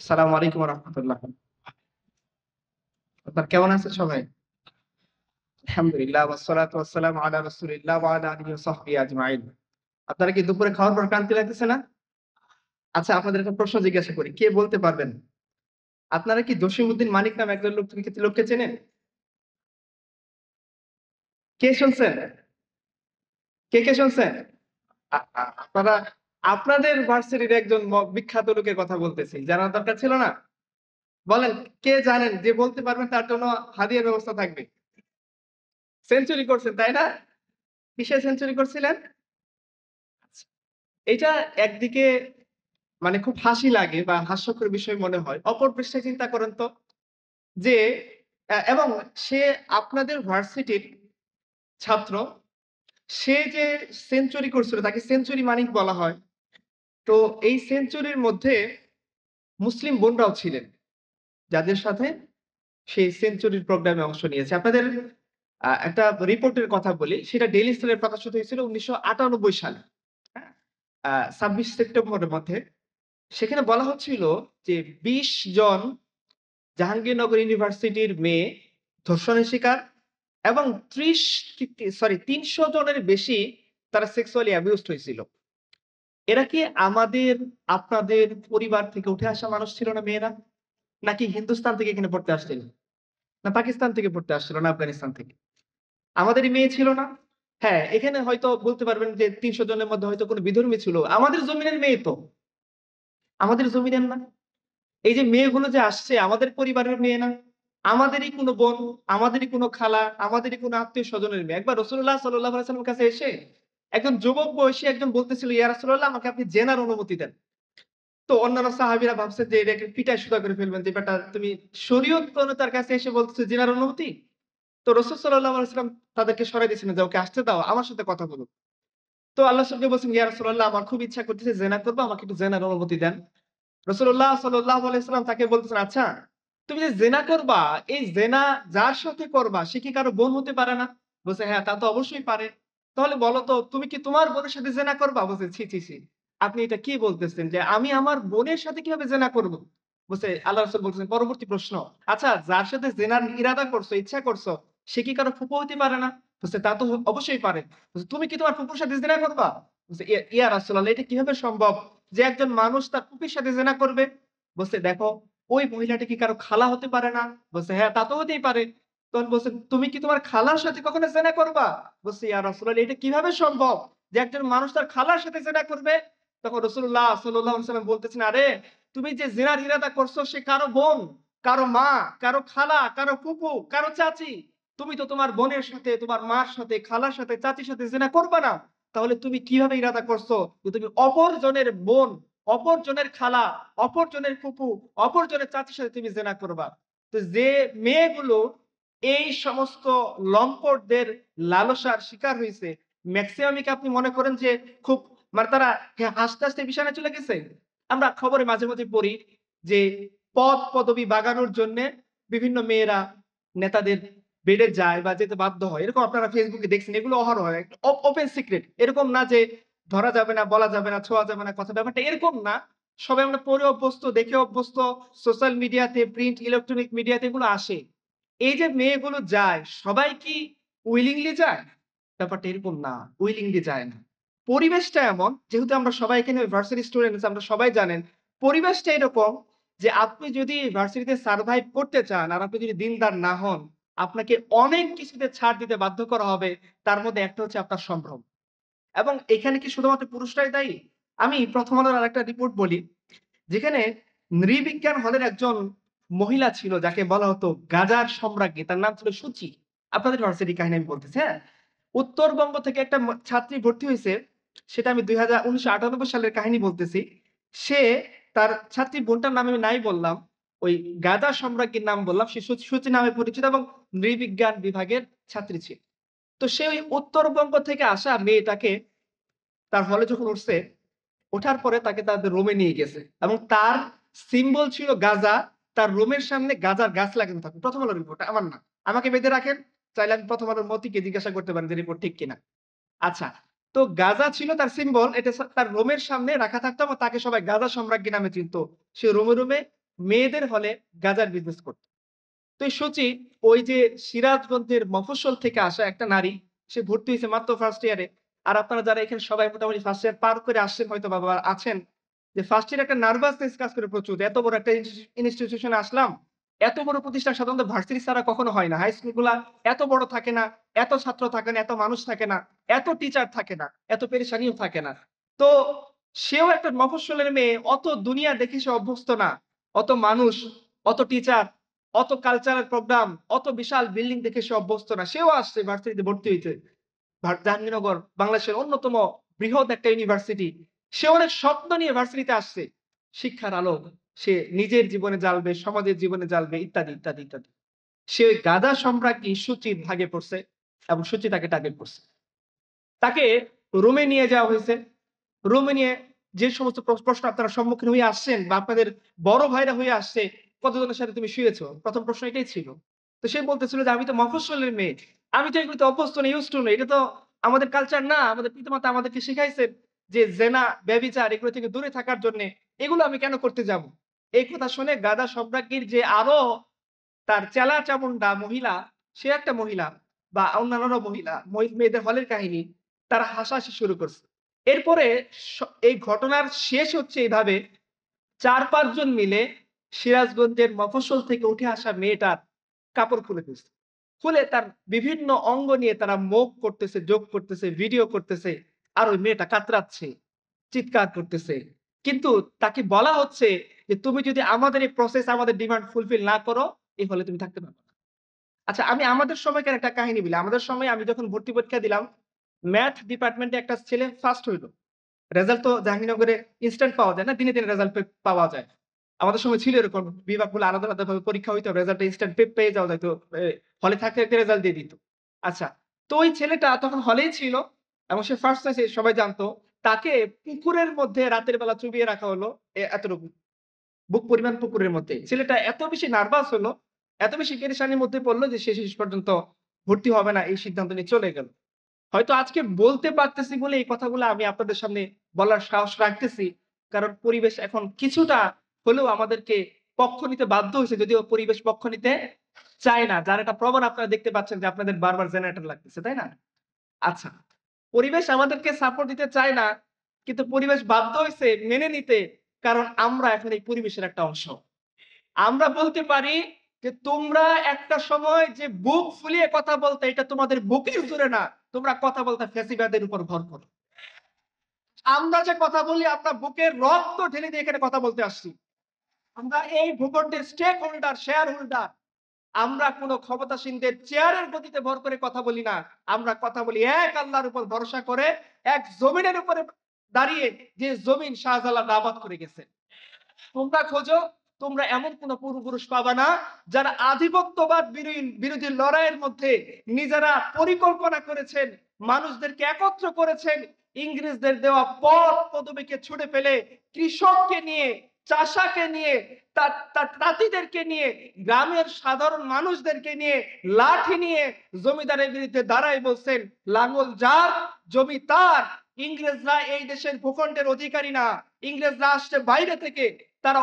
আসসালামু আলাইকুম ওয়া রাহমাতুল্লাহ। আপনারা কেমন আছেন সবাই? আলহামদুলিল্লাহ ওয়াসসালাতু ওয়াসসালামু আলা রাসূলিল্লাহ ওয়া আলা আলিহি ওয়া সাহবিহি আজমাইন। আপনারা কি দুপুরে খাওয়ার পর ক্লান্তি লাগতেছে না? আচ্ছা আপনাদের একটা প্রশ্ন জিজ্ঞাসা করি। কে বলতে পারবেন? আপনারা কি জসিমউদ্দিন মানিক নামে একজন লোককে চেনেন? কে শুনছেন? কে শুনছেন? আপনারা আপনাদের ভার্সিটির একজন বিখ্যাত লোকের কথা বলতেছি। জানার দরকার ছিল না? বলেন কে জানেন যে বলতে পারবেন তার জন্য হাদিয়ার ব্যবস্থা থাকবে। সেঞ্চুরি করছেন, তাই না? কিসে সেঞ্চুরি করছিলেন? আচ্ছা। এইটা একদিকে মানে খুব হাসি লাগে বা হাস্যকর বিষয় মনে হয়। অপর পৃষ্ঠায় চিন্তা করেন তো যে এবং সে আপনাদের ভার্সিটির ছাত্র। সে যে সেঞ্চুরি করছিল তাকে সেঞ্চুরি মানিক বলা হয়। তো এই সেঞ্চুরির মধ্যে মুসলিম বোনরাও ছিলেন। যাদের সাথে সেই সেঞ্চুরির প্রোগ্রামে অংশ নিয়েছে। আপনাদের একটা রিপোর্টের কথা বলি। সেটা ডেইলি স্টারে প্রকাশিত হয়েছিল ১৯৯৮ সালে। হ্যাঁ? ২৬ সেপ্টেম্বরের মধ্যে। সেখানে বলা হচ্ছিল যে ২০ জন জাহাঙ্গীরনগর ইউনিভার্সিটির মেয়ে ধর্ষণের শিকার এবং ৩০০ জনের বেশি তারা সেক্সুয়ালি অ্যাবিউজড হয়েছিল। এরা কি আমাদের, আপনাদের পরিবার থেকে উঠে আসা মানুষ ছিল না মেয়েরা? নাকি হিন্দুস্তান থেকে এখানে পড়তে আসছিল? না পাকিস্তান থেকে পড়তে আসছিল না আফগানিস্তান থেকে? আমাদেরই মেয়ে ছিল না? হ্যাঁ, এখানে হয়তো বলতে পারবেন যে ৩০০ জনের মধ্যে হয়তো কোনো বিধর্মী ছিল। আমাদের জমিনের মেয়ে তো। আমাদের জমিনের না। এই যে মেয়েগুলো যে আসছে আমাদের পরিবারের মেয়ে না। আমাদেরই কোনো বোন, আমাদেরই কোনো খালা, আমাদেরই কোনো আত্মীয়-স্বজনের মেয়ে। একবার রাসূলুল্লাহ সাল্লাল্লাহু আলাইহি ওয়াসাল্লামের কাছে এসে একজন যুবক বয়সী একজন বলতেছিল, "ইয়া রাসূলুল্লাহ আমাকে আপনি জেনার অনুমতি দেন।" তো অন্যান্য সাহাবীরা ভাবছে যে এটাকে পিটায় সুদা করে ফেলবেন যে বেটা তুমি শরীয়ত প্রণেতার কাছে এসে বলতেছো জেনার অনুমতি? তো রাসূল সাল্লাল্লাহু আলাইহি ওয়াসাল্লাম তাদেরকে সরাই দিয়েছিলেন যে, "ওকে আসতে দাও, আমার সাথে কথা বলুক।" তো আল্লাহ রাসূলকে বলছেন, "ইয়া রাসূলুল্লাহ আমার খুব ইচ্ছা করতেছে জেনা করব, আমাকে একটু জেনার অনুমতি দেন।" রাসূলুল্লাহ সাল্লাল্লাহু আলাইহি সাল্লাম তাকে বলতেছেন, "আচ্ছা, তুমি যে জেনা করবা, এই জেনা যার সাথে করবা সে কি কারো বোন হতে পারে না?" বলছে, "হ্যাঁ, তা তো অবশ্যই পারে।" "তাহলে বলো তো তুমি কি তোমার বোনের সাথে জেনা করবা?" বলছে, "ছি, ছি, ছি। আপনি এটা কি বলতেছেন যে আমি আমার বোনের সাথে কিভাবে জেনা করব?" বলছে আল্লাহ রাসূল বলতেছেন পরবর্তী প্রশ্ন, "আচ্ছা, যার সাথে জেনার ইরাদা করছো, ইচ্ছা করছো, সে কি কারো ফুফু হতে পারে না?" বলছে, "তা তো অবশ্যই পারে।" বলছে, "তুমি কি তোমার ফুফুর সাথে জেনা করবা?" বলছে, ইয়া রাসূলুল্লাহ এটা কিভাবে সম্ভব যে একজন মানুষ তার ফুফির সাথে জেনা করবে?" বলছে, "দেখো, ওই মহিলাটা কি কারো খালা হতে পারে না?" বলছে, "হ্যাঁ, তা তো হতেই পারে।" তখন বলছে, "তুমি কি তোমার খালার সাথে কখনো জেনা করবা?" বলছে, "ইয়া রাসূলুল্লাহ এটা কিভাবে সম্ভব যে একজন মানুষ তার খালার সাথে জেনা করবে?" তখন রাসূলুল্লাহ সাল্লাল্লাহু আলাইহি ওয়াসাল্লাম বলতেছেন, "আরে তুমি যে জিনার ইরাদা করছো সে কারো বোন, কারো মা, কারো খালা, কারো ফুফু, কারো চাচী। তুমি তো তোমার বোনের সাথে, তোমার মার সাথে, খালার সাথে, চাচীর সাথে জিনা করবা না। তাহলে তুমি কিভাবে ইরাদা করছো যে তুমি অপরজনের বোন, অপরজনের খালা, অপরজনের ফুফু, অপরজনের চাচীর সাথে তুমি জিনা করবা?" তো যে মেয়েগুলো এই সমস্ত লম্পটদের লালসার শিকার হইছে, মেক্সিমামই কি আপনি মনে করেন যে খুব মানে তারা হাসতে, হাসতে বিছানায় চলে গেছে? আমরা খবরে মাঝে, মাঝে পড়ি যে পদবি বাগানোর জন্যে বিভিন্ন মেয়েরা নেতাদের বেডে যায় বা যেতে বাধ্য হয়। এরকম আপনারা Facebook এ দেখছেন। এগুলো অহরহ হয়। Open secret. এরকম না যে ধরা যাবে না, বলা যাবে না, ছোঁয়া যাবে না কথা। ব্যাপারটা এরকম না। সবাই আমরা পড়ে অভ্যস্ত, দেখে অভ্যস্ত। সোশ্যাল মিডিয়াতে, প্রিন্ট, ইলেকট্রনিক মিডিয়াতে এগুলো আসে। এই যে মেয়েগুলো যায়, সবাই কি উইলিংলি যায়? ব্যাপারটা এরকম না। উইলিংলি যায় না। পরিবেশটা এমন যেহেতু আমরা সবাই এখানে ভার্সিটি স্টুডেন্টস আমরা সবাই জানেন, পরিবেশটা এরকম যে আপনি যদি ভার্সিটিতে সারভাইভ করতে চান আর আপনি যদি দিনদার না হন, আপনাকে অনেক কিছুতে ছাড় দিতে বাধ্য করা হবে। তার মধ্যে একটা হচ্ছে আপনার সম্ভ্রম। এবং এখানে কি শুধুমাত্র পুরুষরাই দায়ী? আমি ১ম আলোর আরেকটা রিপোর্ট বলি, যেখানে নৃবিজ্ঞান হলের একজন মহিলা ছিল যাকে বলা হতো গাঁজার সম্রাজ্ঞী। তার নাম ছিল সূচি। আপনাদের ভার্সিটির কাহিনী আমি বলতেছি, হ্যাঁ? উত্তরবঙ্গ থেকে একটা ছাত্রী ভর্তি হইছে। সেটা আমি ১৯৯৮ সালের কাহিনী বলতেছি। সে তার ছাত্রী বোনটার নাম আমি নাই বললাম। ওই গাঁজা সম্রাজ্ঞীর নাম বললাম। সে সূচি নামে পরিচিত এবং নৃবিজ্ঞান বিভাগের ছাত্রী ছিল। তো সে ওই উত্তরবঙ্গ থেকে আসা মেয়েটাকে তার হলে যখন উঠছে, ওঠার পরে তাকে তাদের রুমে নিয়ে গেছে এবং তার সিম্বল ছিল গাঁজা। তার রুমের সামনে গাঁজার গাছ লাগানো থাকবে। ১ম আলোর রিপোর্ট, আমার না। আমাকে বেঁধে রাখেন। চাইলে আমি ১ম আলোর মতিকে জিজ্ঞাসা করতে পারেন যে রিপোর্ট ঠিক কিনা। আচ্ছা। তো গাঁজা ছিল তার সিম্বল। এটা তার রুমের সামনে রাখা থাকতো এবং তাকে সবাই গাঁজা সম্রাজ্ঞী নামে চিনতো। সে রুমে, রুমে মেয়েদের হলে গাঁজার বিজনেস করত। তো এই সূচি ওই যে সিরাজগঞ্জের মফস্বল থেকে আসা একটা নারী, সে ভর্তি হইছে মাত্র ফার্স্ট ইয়ারে। আর আপনারা যারা এখানে সবাই মোটামুটি ফার্স্ট ইয়ার পার করে আসছেন হয়তোবা বা আছেন, যে ফার্স্ট ইয়ারে একটা নার্ভাসনেস কাজ করে প্রচুর। এত বড় একটা ইনস্টিটিউশনে আসলাম। এত বড় প্রতিষ্ঠান সাধারণত ভার্সিটি ছাড়া কখনো হয় না। হাই স্কুলগুলা এত বড় থাকে না, এত ছাত্র থাকে না, এত মানুষ থাকে না, এত টিচার থাকে না, এত পেরেশানিও থাকে না। তো সেও একটা মফস্বলের মেয়ে, অত দুনিয়া দেখে সে অভ্যস্ত না। অত মানুষ, অত টিচার, অত কালচারাল প্রোগ্রাম, অত বিশাল বিল্ডিং দেখে সে অভ্যস্ত না। সেও আসছে ভার্সিটিতে ভর্তি হইতে। জাহাঙ্গীরনগর বাংলাদেশের অন্যতম বৃহৎ একটা ইউনিভার্সিটি। সে অনেক স্বপ্ন নিয়ে ভার্সিটিতে আসছে। শিক্ষার আলো সে নিজের জীবনে জ্বালবে, সমাজের জীবনে জ্বালবে ইত্যাদি, ইত্যাদি, ইত্যাদি। সে ওই গাধা সম্রাজ্ঞী সুচির ভাগে পড়ছে এবং সুচি তাকে টার্গেট করছে। তাকে রুমে নিয়ে যাওয়া হয়েছে। রুমে নিয়ে যে সমস্ত প্রশ্ন আপনারা সম্মুখীন হয়ে আসছেন বা আপনাদের বড় ভাইরা হয়ে আসছে, কতজনের সাথে তুমি শুয়েছো? ১ম প্রশ্ন এটাই ছিল। তো সে বলতেছিল যে, "আমি তো মফস্বলের মেয়ে। আমি তো এগুলোতে অভ্যস্ত না, used to না। এটা তো আমাদের কালচার না। আমাদের পিতামাতা আমাদেরকে শিখাইছেন যে জেনা, ব্যভিচার এগুলো থেকে দূরে থাকার জন্যে। এগুলো আমি কেন করতে যাবো?" এই কথা শুনে গাদা সম্রাজ্ঞীর যে আরো তার চেলা-চামুন্ডা মহিলা, সে একটা মহিলা বা অন্যান্যরা মহিলা, মেয়েদের হলের কাহিনী, তারা হাসাহাসি শুরু করছে। এরপরে স এই ঘটনার শেষ হচ্ছে এভাবে ৪-৫ জন মিলে সিরাজগঞ্জের মফস্বল থেকে উঠে আসা মেয়েটার কাপড় খুলে ফেলছে। খুলে তার বিভিন্ন অঙ্গ নিয়ে তারা মুভ করতেছে, যোগ করতেছে, ভিডিও করতেছে। আর ওই মেয়েটা কাতরাচ্ছে, চিৎকার করতেছে। কিন্তু তাকে বলা হচ্ছে যে, "তুমি যদি আমাদের এই প্রসেস, আমাদের ডিমান্ড ফুলফিল না করো, এই হলে তুমি থাকতে পারবে না।" আচ্ছা, আমি আমাদের সময়কার একটা কাহিনী বলি। আমাদের সময় আমি যখন ভর্তি পরীক্ষা দিলাম, ম্যাথ ডিপার্টমেন্টে একটা ছেলে ফার্স্ট হইল। রেজাল্ট তো জাহাঙ্গীরনগরে ইনস্ট্যান্ট পাওয়া যায় না। দিনে, দিনে রেজাল্ট পাওয়া যায়। আমাদের সময় ছিল এরকম। বিভাগগুলো আলাদা, আলাদাভাবে পরীক্ষা হইতো। রেজাল্টটা ইনস্ট্যান্ট পেয়ে যাওয়া যাইত। হলে থাকতে, থাকতে রেজাল্ট দিয়ে দিত। আচ্ছা। তো ওই ছেলেটা তখন হলেই ছিল এবং সে ফার্স্ট হয়েছে সবাই জানতো। তাকে পুকুরের মধ্যে রাতের বেলা চুবিয়ে রাখা হলো এতটুকু। বুক পরিমাণ পুকুরের মধ্যে। ছেলেটা এত বেশি নার্ভাস হলো, এত বেশি পেরেশানির মধ্যে পড়লো যে সে শেষ পর্যন্ত ভর্তি হবে না এই সিদ্ধান্ত নিয়ে চলে গেল। হয়তো আজকে বলতে পারতেছি বলে এই কথাগুলো আমি আপনাদের সামনে বলার সাহস রাখতেছি। কারণ পরিবেশ এখন কিছুটা হলেও আমাদেরকে পক্ষ নিতে বাধ্য হইছে। যদিও পরিবেশ পক্ষ নিতে চায় না। যার একটা প্রমাণ আপনারা দেখতে পাচ্ছেন যে আপনাদের বারবার জেনারেটর লাগতেছে, তাই না? আচ্ছা। পরিবেশ আমাদেরকে সাপোর্ট দিতে চায় না। কিন্তু পরিবেশ বাধ্য হইছে মেনে নিতে। কারণ আমরা এখন এই পরিবেশের একটা অংশ। আমরা বলতে পারি যে, "তোমরা একটা সময় যে বুক ফুলিয়ে কথা বলতে, এটা তোমাদের বুকের জোরে না। তোমরা কথা বলতে ফ্যাসিবাদের উপর ভর করো।" আমরা যে কথা বলি, আমরা বুকের রক্ত ঢেলে দিয়ে এখানে কথা বলতে আসছি। আমরা এই ভূখণ্ডের স্টেক হোল্ডার, শেয়ার হোল্ডার। আমরা কোন ক্ষমতাসীনদের চেয়ারের গতিতে ভর করে কথা বলি না। আমরা কথা বলি এক আল্লাহর উপর ভরসা করে, এক জমিনের উপরে দাঁড়িয়ে, যে জমিন শাহজালাল আবাদ করে গেছে। তোমরা খোঁজো, তোমরা এমন কোন পূর্বপুরুষ পাবা না যারা আধিপত্যবাদ বিরোধী লড়াইয়ের মধ্যে নিজেরা পরিকল্পনা করেছেন, মানুষদেরকে একত্র করেছেন, ইংরেজদের দেওয়া পদ পদবীকে ছুঁড়ে ফেলে কৃষককে নিয়ে, চাষাকে নিয়ে, তার তার তাঁতিদেরকে নিয়ে, গ্রামের সাধারণ মানুষদেরকে নিয়ে, লাঠি নিয়ে জমিদারের বিরুদ্ধে দাঁড়ায় বলছেন, লাঙ্গল যার, জমি তার। ইংরেজরা এই দেশের ভূখণ্ডের অধিকারী না। ইংরেজরা আসছে বাইরে থেকে। তারা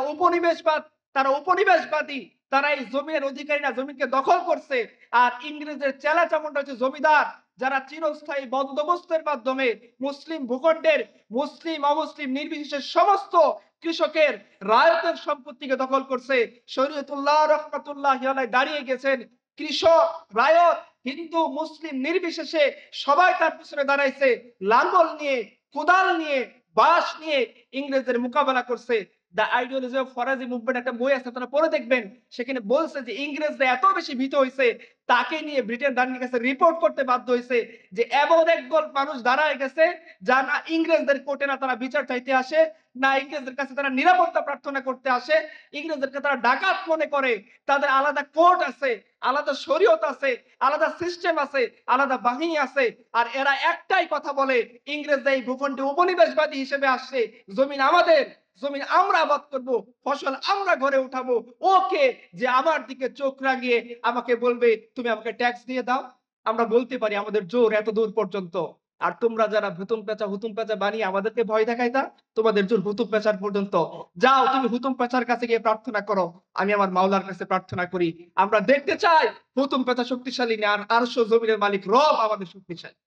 উপনিবেশবাদী। তারা এই জমির অধিকারী না, জমিকে দখল করছে। আর ইংরেজের চেলা-চামুন্ডা হচ্ছে জমিদার, যারা চিরস্থায়ী বন্দোবস্তের মাধ্যমে মুসলিম ভূখণ্ডের মুসলিম, অমুসলিম নির্বিশেষে সমস্ত কৃষকের রায়তের সম্পত্তিকে দখল করছে। শরীয়তুল্লাহ রহমাতুল্লাহি আলাইহি দাঁড়িয়ে গেছেন। কৃষক, রায়ত, হিন্দু, মুসলিম নির্বিশেষে সবাই তার পিছনে দাঁড়াইছে। লাঙ্গল নিয়ে, কোদাল নিয়ে, বাঁশ নিয়ে ইংরেজদের মোকাবেলা করছে। The ideology of Faraji movement একটা বই আছে, আপনারা পড়ে দেখবেন। সেখানে বলছে যে ইংরেজরা এত বেশি ভীত হইছে, তাকে নিয়ে ব্রিটেন রানীর কাছে রিপোর্ট করতে বাধ্য হইছে যে এমন একদল মানুষ দাঁড়ায় গেছে, যা না ইংরেজদের কোর্টে না তারা বিচার চাইতে আসে, না ইংরেজদের কাছে তারা নিরাপত্তা প্রার্থনা করতে আসে। ইংরেজদেরকে তারা ডাকাত মনে করে। তাদের আলাদা কোর্ট আছে, আলাদা শরীয়ত আছে, আলাদা সিস্টেম আছে, আলাদা বাহিনী আছে। আর এরা একটাই কথা বলে, ইংরেজরা এই ভূখণ্ডে উপনিবেশবাদী হিসেবে আসছে। জমিন আমাদের, জমিন আমরা আবাদ করব, ফসল আমরা ঘরে উঠাবো। ওকে যে আমার দিকে চোখ রাঙিয়ে আমাকে বলবে, "তুমি আমাকে ট্যাক্স দিয়ে দাও।" আমরা বলতে পারি আমাদের জোর এত দূর পর্যন্ত। আর তোমরা যারা হুতুম পেঁচা বানিয়ে আমাদেরকে ভয় দেখাইতা, তোমাদের জোর হুতুম পেঁচার পর্যন্ত যাও, তুমি হুতুম পেঁচার কাছে গিয়ে প্রার্থনা করো, আমি আমার মাওলার কাছে প্রার্থনা করি। আমরা দেখতে চাই হুতুম পেঁচা শক্তিশালী না, আর আরশ জমিনের মালিক রব আমাদের শক্তিশালী।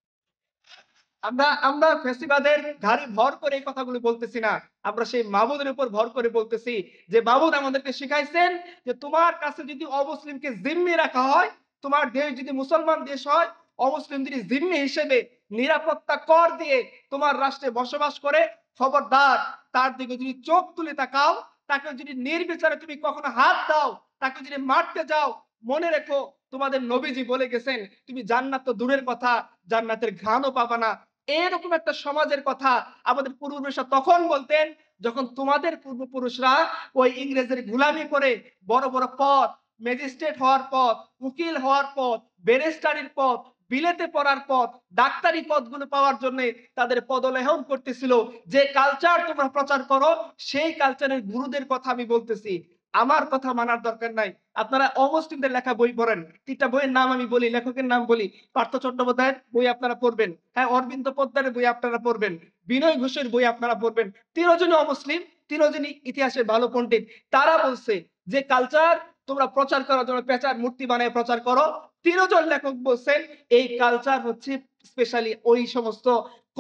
আমরা আমরা ফেসিবাদের ঘাড়ে ভর করে এই কথাগুলো বলতেছি না, আমরা সেই মাবুদের উপর ভর করে বলতেছি যে মাবুদ আমাদেরকে শিখাইছেন যে তোমার কাছে যদি অমুসলিমকে জিম্মি রাখা হয়, তোমার দেশ যদি মুসলমান দেশ হয়, অমুসলিম যদি জিম্মি হিসেবে নিরাপত্তা কর দিয়ে তোমার রাষ্ট্রে বসবাস করে, খবরদার তার দিকে যদি চোখ তুলে তাকাও, তাকে যদি নির্বিচারে তুমি কখনো হাত দাও, তাকে যদি মারতে যাও, মনে রেখো তোমাদের নবীজি বলে গেছেন তুমি জান্নাত তো দূরের কথা, জান্নাতের ঘ্রাণও পাবা না। এরকম একটা সমাজের কথা আমাদের পূর্বপুরুষরা তখন বলতেন, যখন তোমাদের পূর্বপুরুষরা ওই ইংরেজের গোলামি করে বড় বড় পদ, ম্যাজিস্ট্রেট হওয়ার পদ, উকিল হওয়ার পদ, ব্যারিস্টারির পদ, বিলেতে পড়ার পদ, ডাক্তারি পদগুলো পাওয়ার জন্য তাদের পদলেহন করতেছিল। যে কালচার তোমরা প্রচার করো, সেই কালচারের গুরুদের কথা আমি বলতেছি। আমার কথা মানার দরকার নাই। আপনারা অমুসলিমদের লেখা বই পড়েন। ৩টা বইয়ের নাম আমি বলি, লেখকের নাম বলি। পার্থ চট্টোপাধ্যায়ের বই আপনারা পড়বেন। হ্যাঁ, অরবিন্দ পোদ্দারের বই আপনারা পড়বেন। বিনয় ঘোষের বই আপনারা পড়বেন। তিনজনই অমুসলিম, তিনজনই ইতিহাসের ভালো পণ্ডিত। তারা বলছে যে কালচার তোমরা প্রচার করার জন্য পেঁচার মূর্তি বানায় প্রচার করো। তিনজন লেখক বলছেন এই কালচার হচ্ছে স্পেশালি ওই সমস্ত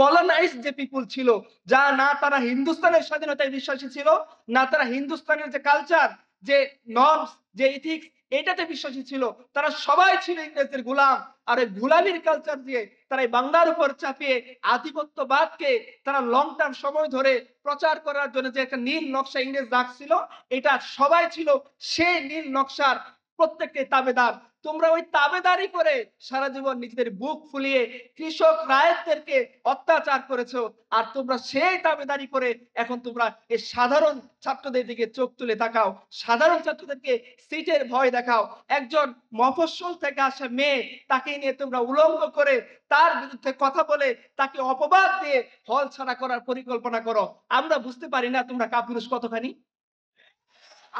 কলোনাইজড যে পিপল ছিল, যা না তারা হিন্দুস্তানের স্বাধীনতায় বিশ্বাসী ছিল, না তারা হিন্দুস্তানের যে কালচার, যে নর্মস, যে ইথিক্স, এটাতে বিশ্বাসী ছিল। তারা সবাই ছিল ইংরেজদের গোলাম। আর এই গোলামির কালচার দিয়ে তারা এই বাংলার উপর চাপিয়ে আধিপত্যবাদকে তারা লং টার্ম সময় ধরে প্রচার করার জন্য যে একটা নীল নকশা ইংরেজ রাখছিল, এটা সবাই ছিল সেই নীল নকশার প্রত্যেককে তাবেদার। তোমরা ওই তাবেদারি করে সারা জীবন নিজেদের বুক ফুলিয়ে কৃষক রায়তদেরকে অত্যাচার করেছো। আর তোমরা সেই তাবেদারি করে এখন তোমরা এই সাধারণ ছাত্রদের দিকে চোখ তুলে তাকাও, সাধারণ ছাত্রদেরকে সিটের ভয় দেখাও। একজন মফস্বল থেকে আসা মেয়ে, তাকে নিয়ে তোমরা উলঙ্গ করে তার বিরুদ্ধে কথা বলে তাকে অপবাদ দিয়ে হল ছাড়া করার পরিকল্পনা করো। আমরা বুঝতে পারি না তোমরা কাপুরুষ কতখানি?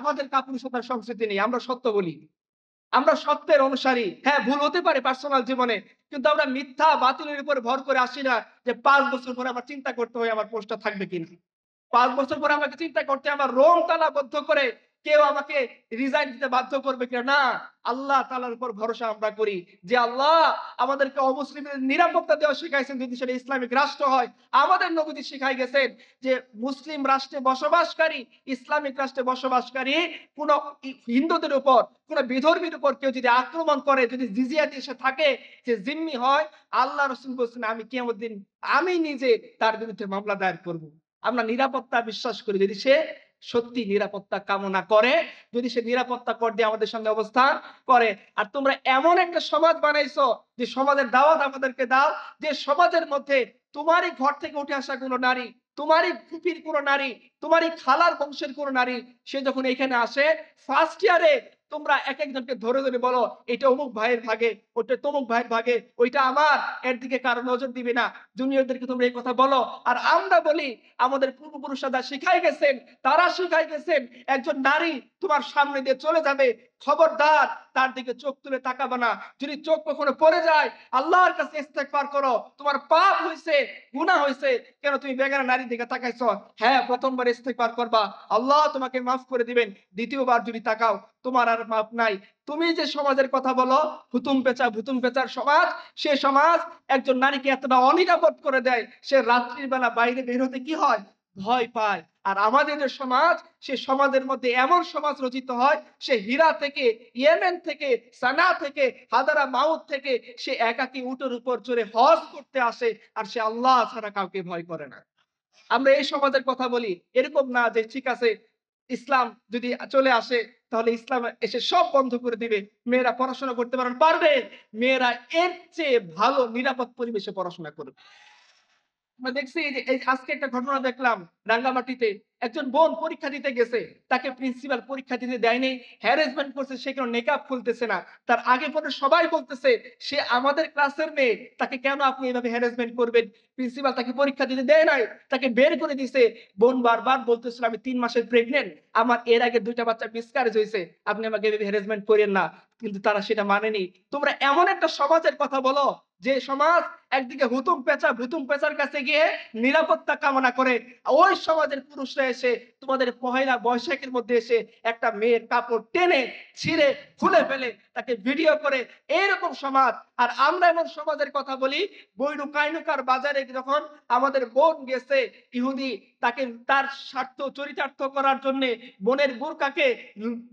আমাদের কাপুরুষতার সংস্কৃতি নেই, আমরা সত্য বলি, আমরা সত্যের অনুসারী। হ্যাঁ, ভুল হতে পারে পার্সোনাল জীবনে, কিন্তু আমরা মিথ্যা বাতিলের উপর ভর করে আসি না যে ৫ বছর পরে আমার চিন্তা করতে হয় আমার পোস্টটা থাকবে কিনা। ৫ বছর পরে আমাকে চিন্তা করতে আমার রোম তালাবদ্ধ করে কেউ আমাকে রিজাইন দিতে বাধ্য করবে কিনা। না, আল্লাহ তাআলার উপর ভরসা আমরা করি যে আল্লাহ আমাদেরকে অমুসলিমদের নিরাপত্তা দেওয়া শিখাইছেন, যদি সেটা ইসলামিক রাষ্ট্র হয়। আমাদের নবীজি শিখাই গেছেন যে মুসলিম রাষ্ট্রে বসবাসকারী, ইসলামিক রাষ্ট্রে বসবাসকারী কোন হিন্দুদের উপর, কোন বিধর্মীর উপর কেউ যদি আক্রমণ করে, যদি জিজিয়া দিয়ে সে থাকে, যে জিম্মি হয়, আল্লাহ রাসূল বলছেন আমি কিয়ামত দিন আমি নিজে তার বিরুদ্ধে মামলা দায়ের করব। আমরা নিরাপত্তা বিশ্বাস করি যদি সে সত্যি নিরাপত্তা কামনা করে, যদি সে নিরাপত্তা কর দিয়ে আমাদের সামনে অবস্থান করে। আর তোমরা এমন একটা সমাজ বানাইছো যে সমাজের দাওয়াত আমাদেরকে দাও, যে সমাজের মধ্যে তোমারই ঘর থেকে উঠে আসা কোনো নারী, তোমারই ফুপির কোনো নারী, তোমারই খালার বংশের কোনো নারী, সে যখন এখানে আসে ফার্স্ট ইয়ারে তোমরা এক একজনকে ধরে ধরে বলো এটা অমুক ভাইয়ের ভাগে, ওটা তমুক ভাইয়ের ভাগে, ওইটা আমার, এর দিকে কারো নজর দিবে না। জুনিয়রদেরকে তোমরা এই কথা বলো। আর আমরা বলি আমাদের পূর্বপুরুষরা শিখাই গেছেন, তারা শিখাই গেছেন একজন নারী তোমার সামনে দিয়ে চলে যাবে, খবরদার তার দিকে চোখ তুলে তাকাবে না। যদি চোখ কখনো পড়ে যায় আল্লাহর কাছে ইস্তেগফার করো, তোমার পাপ হইছে, গুনাহ হইছে, কেন তুমি বেগানা নারীর দিকে তাকাইছো। হ্যাঁ, প্রথমবার ইস্তেগফার করবা, আল্লাহ তোমাকে মাফ করে দিবেন। দ্বিতীয়বার যদি তাকাও তোমার আর মাফ নাই। তুমি যে সমাজের কথা বলো হুতুম পেঁচা ভুতুম পেঁচার সমাজ, সে সমাজ একজন নারীকে এতটা অনিরাপদ করে দেয়, সে রাত্রির বেলা বাইরে বের হতে কি হয়, ভয় পায়। আর আমাদের যে সমাজ, সে সমাজের মধ্যে এমন সমাজ রচিত হয়, সে হীরা থেকে, ইয়েমেন থেকে, সানা থেকে, হাদারা মাউত থেকে সে একাকী উটের উপর চড়ে হজ করতে আসে, আর সে আল্লাহ ছাড়া কাউকে ভয় করে না। আমরা এই সমাজের কথা বলি, এরকম না যে ঠিক আছে ইসলাম যদি চলে আসে তাহলে ইসলাম এসে সব বন্ধ করে দিবে, মেয়েরা পড়াশোনা করতে পারবে, মেয়েরা এর চেয়ে ভালো নিরাপদ পরিবেশে পড়াশোনা করবে। আমরা দেখছি যে এই আজকে একটা ঘটনা দেখলাম রাঙ্গামাটিতে, একজন বোন পরীক্ষা দিতে গেছে, তাকে প্রিন্সিপাল পরীক্ষা দিতে দেয়নি, হ্যারাসমেন্ট করছে, সে কেন নেকাব খুলতেছে না। তার আগে পরে সবাই বলতেছে সে আমাদের ক্লাসের মেয়ে, তাকে কেন আপনি এভাবে হ্যারাসমেন্ট করবেন। প্রিন্সিপাল তাকে পরীক্ষা দিতে দেয় নাই, তাকে বের করে দিছে। বোন বারবার বলতেছিল আমি ৩ মাসের প্রেগনেন্ট, আমার এর আগে ২টা বাচ্চা মিসক্যারেজ হয়েছে, আপনি আমাকে এভাবে হ্যারাসমেন্ট করেন না। কিন্তু তারা সেটা মানেনি। তোমরা এমন একটা সমাজের কথা বলো যে সমাজ একদিকে ভুতুম পেঁচার কাছে গিয়ে নিরাপত্তা কামনা করে। ওই সমাজের পুরুষরা এসে তোমাদের পহেলা বৈশাখের মধ্যে এসে একটা মেয়ের কাপড় টেনে ছিঁড়ে খুলে ফেলে তাকে ভিডিও করে, এইরকম সমাজ। আর আমরা এমন সমাজের কথা বলি, বৈরু কাইনুকার বাজারে যখন আমাদের বোন গেছে ইহুদি, তাকে তার স্বার্থ চরিতার্থ করার জন্য বোনের বোরকাকে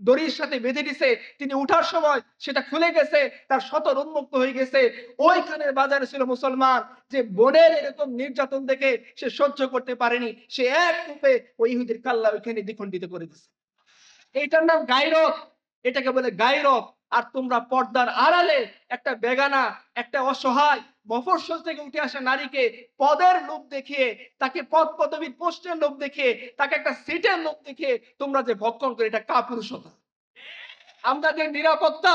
দড়ির সাথে বেঁধে দিছে, তিনি উঠার সময় সেটা খুলে গেছে, তার সতর উন্মুক্ত হয়ে গেছে। ওইখানের বাজারে ছিল মুসলমান, যে বোনের এরকম নির্যাতন দেখে সে সহ্য করতে পারেনি, সে এক রূপে ওই ইহুদির কাল্লা ওইখানে দ্বিখণ্ডিত করে দিচ্ছে। এইটার নাম গায়রত, এটাকে বলে গায়রত। আর তোমরা পর্দার আড়ালে একটা বেগানা, একটা অসহায় মফস্বল থেকে উঠে আসা নারীকে পদের লোভ দেখিয়ে, তাকে পদ পদবীর পোস্টের লোভ দেখিয়ে, তাকে একটা সিটের লোভ দেখিয়ে তোমরা যে ভক্ষণ করে, এটা কাপুরুষতা। আমাদের নিরাপত্তা,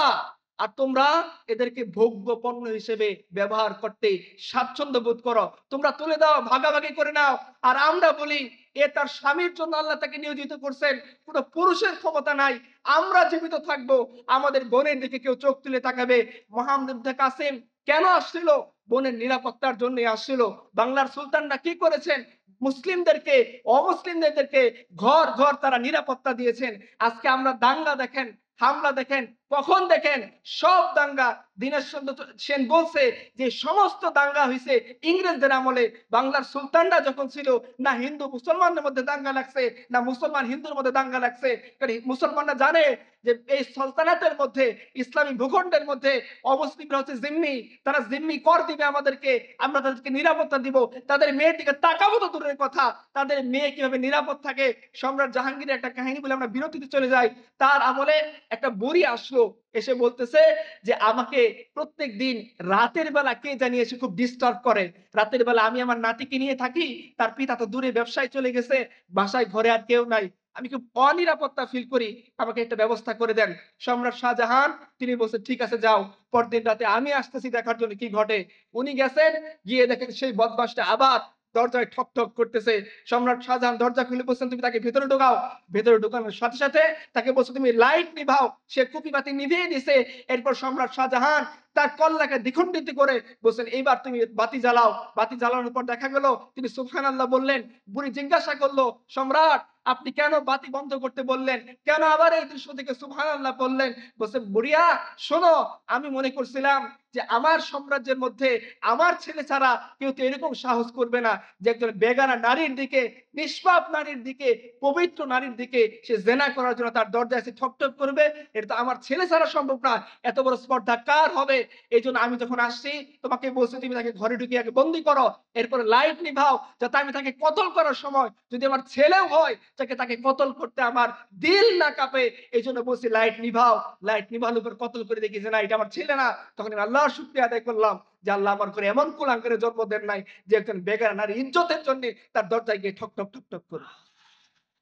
আর তোমরা এদেরকে ভোগ্য পণ্য হিসেবে ব্যবহার করতে স্বাচ্ছন্দ্য বোধ করো। তোমরা তুলে দাও, ভাগাভাগি করে নাও। আর আমরা বলি এ তার স্বামীর জন্য আল্লাহ তাকে নিয়োজিত করছেন, কোনো পুরুষের ক্ষমতা নাই। আমরা জীবিত থাকবো, আমাদের বোনের দিকে কেউ চোখ তুলে তাকাবে। মোহাম্মদ ইবনে কাসিম কেন আসছিল? বোনের নিরাপত্তার জন্য আসছিল। বাংলার সুলতানরা কি করেছেন? মুসলিমদেরকে, অমুসলিমদেরকে ঘর ঘর তারা নিরাপত্তা দিয়েছেন। আজকে আমরা দাঙ্গা দেখেন, হামলা দেখেন, কখন দেখেন সব দাঙ্গা। দীনেশ চন্দ্র সেন বলছে যে সমস্ত দাঙ্গা হয়েছে ইংরেজদের আমলে। বাংলার সুলতানরা যখন ছিল, না হিন্দু মুসলমানের মধ্যে দাঙ্গা লাগছে, না মুসলমান হিন্দুর মধ্যে দাঙ্গা লাগছে। কারণ মুসলমানরা জানে যে এই সালতানাতের মধ্যে, ইসলামী ভূখণ্ডের মধ্যে অমুসলিমরা হচ্ছে জিম্মি, তারা জিম্মি কর দিবে আমাদেরকে, আমরা তাদেরকে নিরাপত্তা দিব। তাদের মেয়ের দিকে তাকাবো তো দূরের কথা, তাদের মেয়ে কিভাবে নিরাপদ থাকে। সম্রাট জাহাঙ্গীরের একটা কাহিনী বলে আমরা বিরতিতে চলে যাই। তার আমলে একটা বুড়ি আসলো, এসে বলতেছে যে আমাকে প্রত্যেক দিন রাতের বেলা কে জানিয়ে এসে খুব ডিস্টার্ব করে। রাতের বেলা আমি আমার নাতিকে নিয়ে থাকি, তার পিতা তো দূরে ব্যবসায় চলে গেছে, বাসায় ঘরে আর কেউ নাই, আমি খুব অনিরাপত্তা ফিল করি, আমাকে একটা ব্যবস্থা করে দেন। সম্রাট শাহজাহান তিনি বলছেন ঠিক আছে যাও, পরদিন রাতে আমি আসতেছি দেখার জন্য কি ঘটে। উনি গেছেন, গিয়ে দেখেন সেই বদমাশটা আবার দরজায় ঠক ঠক করতেছে। সম্রাট শাহজাহান দরজা খুলে বলছেন তুমি তাকে ভিতরে ঢোকাও। ভেতরে ঢোকানোর সাথে সাথে তাকে বলছে তুমি লাইট নিভাও। সে কুপি বাতি নিভিয়ে দিছে। এরপর সম্রাট শাহজাহান তার কল্লাকে দ্বিখণ্ডিত করে বলছেন এইবার তুমি বাতি জ্বালাও। বাতি জ্বালানোর পর দেখা গেল তিনি সুবহানাল্লাহ বললেন। বুড়ি জিজ্ঞাসা করলো সম্রাট আপনি কেন বাতি বন্ধ করতে বললেন, কেন আবার এই দৃশ্য থেকে সুবহানাল্লাহ বললেন? বলছে বুড়িয়া শোনো, আমি মনে করছিলাম যে আমার সাম্রাজ্যের মধ্যে আমার ছেলে ছাড়া কেউ তো এরকম সাহস করবে না যে একজন বেগানা নারীর দিকে, নিষ্পাপ নারীর দিকে, পবিত্র নারীর দিকে সে জেনা করার জন্য তার দরজায় এসে ঠকঠক করবে। এটা তো আমার ছেলে ছাড়া সম্ভব না, এত বড় স্পর্ধা কার হবে? এই জন্য আমি যখন আসছি তোমাকে বলছি তুমি তাকে ঘরে ঢুকিয়ে আগে বন্দি করো, এরপরে লাইট নিভাও, যাতে আমি তাকে কতল করার সময় যদি আমার ছেলেও হয় তাকে কতল করতে আমার দিল না কাঁপে। এই জন্য বলছি লাইট নিভাও। লাইট নিভানোর পর কতল করে দেখি যে না এটা আমার ছেলে না। তখন আমি আল্লাহর শুকরিয়া আদায় করলাম যে আল্লাহ আমার করে এমন কুলাঙ্গারের জন্ম দেন নাই যে একজন বেগানা নারী ইজ্জতের জন্য তার দরজায় গিয়ে ঠক ঠক ঠক ঠক করে।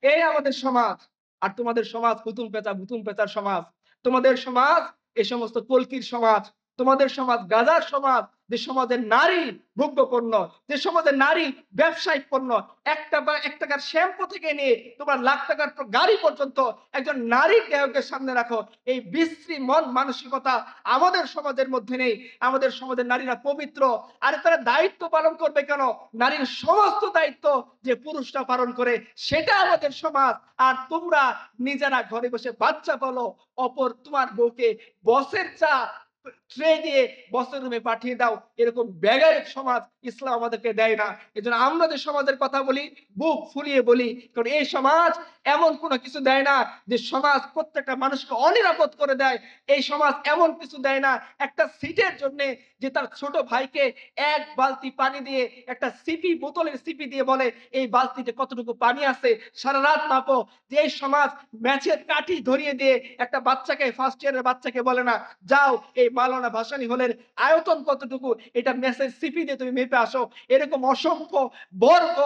এই আমাদের সমাজ। আর তোমাদের সমাজ ভুতুম পেঁচার সমাজ। তোমাদের সমাজ এই সমস্ত কলকির সমাজ। তোমাদের সমাজ গাজার সমাজ, যে সমাজের নারী ভোগ্যপণ্য, যে সমাজের নারী ব্যবসায়িক পণ্য। এক টাকার শ্যাম্পু থেকে নিয়ে তোমার লাখ টাকার গাড়ি পর্যন্ত একজন নারীর দেহকে সামনে রাখো। এই বিশ্রী মন মানসিকতা আমাদের সমাজের মধ্যে নেই। আমাদের সমাজের নারীরা পবিত্র। আর তারা দায়িত্ব পালন করবে কেন? নারীর সমস্ত দায়িত্ব যে পুরুষরা পালন করে সেটা আমাদের সমাজ। আর তোমরা নিজেরা ঘরে বসে বাচ্চা পালো, অপর তোমার বউকে বসের চা ট্রে দিয়ে বসের রুমে পাঠিয়ে দাও। এরকম ব্যাগার সমাজ ইসলাম আমাদেরকে দেয় না। এজন্য আমরা যে সমাজের কথা বলি বুক ফুলিয়ে বলি, কারণ এই সমাজ এমন কোনো কিছু দেয় না যে সমাজ প্রত্যেকটা মানুষকে অনিরাপদ করে দেয়। এই সমাজ এমন কিছু দেয় না একটা সিটের জন্য যে তার ছোট ভাইকে এক বালতি পানি দিয়ে, একটা সিপি বোতলের সিপি দিয়ে বলে এই বালতিতে কতটুকু পানি আছে সারা রাত মাপো। যে এই সমাজ ম্যাচের কাঠি ধরিয়ে দিয়ে একটা বাচ্চাকে, ফার্স্ট ইয়ারের বাচ্চাকে বলে না যাও এই মাওলানা ভাসানী হলের আয়তন কতটুকু এটা ম্যাচের সিপি দিয়ে তুমি মেপে আসো। এরকম অসংখ্য বর্গ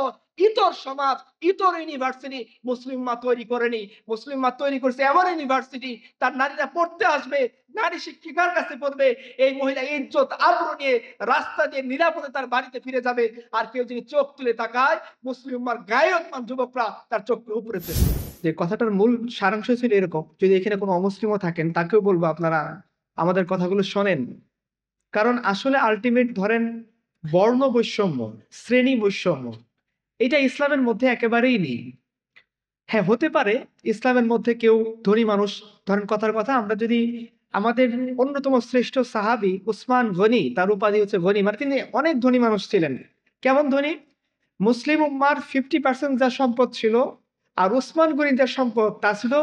ইতর সমাজ, ইতর ইউনিভার্সিটি মুসলিম মা তৈরি করেনি। মুসলিম মা তৈরি করেছে এমন ইউনিভার্সিটি তার নারীরা পড়তে আসবে, নারী শিক্ষিকার কাছে পড়বে, এই মহিলা ইজ্জত আবরু নিয়ে রাস্তা দিয়ে নিরাপদে তার বাড়িতে ফিরে যাবে। আর কেউ যদি চোখ তুলে তাকায়, মুসলিম মার গায়কমান যুবকরা তার চোখকে উপরে তুলে। যে কথাটার মূল সারাংশ ছিল এরকম, যদি এখানে কোনো অমুসলিমও থাকেন তাকেও বলবো আপনারা আমাদের কথাগুলো শোনেন। কারণ আসলে আলটিমেট ধরেন বর্ণ বৈষম্য, শ্রেণী বৈষম্য, এটা ইসলামের মধ্যে একেবারেই নেই। হ্যাঁ, হতে পারে ইসলামের মধ্যে কেউ ধনী মানুষ, ধরেন কথার কথা আমরা যদি আমাদের অন্যতম শ্রেষ্ঠ সাহাবী উসমান গনি, তার উপাধি হচ্ছে গনি, মানে তিনি অনেক ধনী মানুষ ছিলেন। কেমন ধনী? মুসলিম উম্মার 50% যার সম্পদ ছিল, আর উসমান গনির যার সম্পদ তা ছিল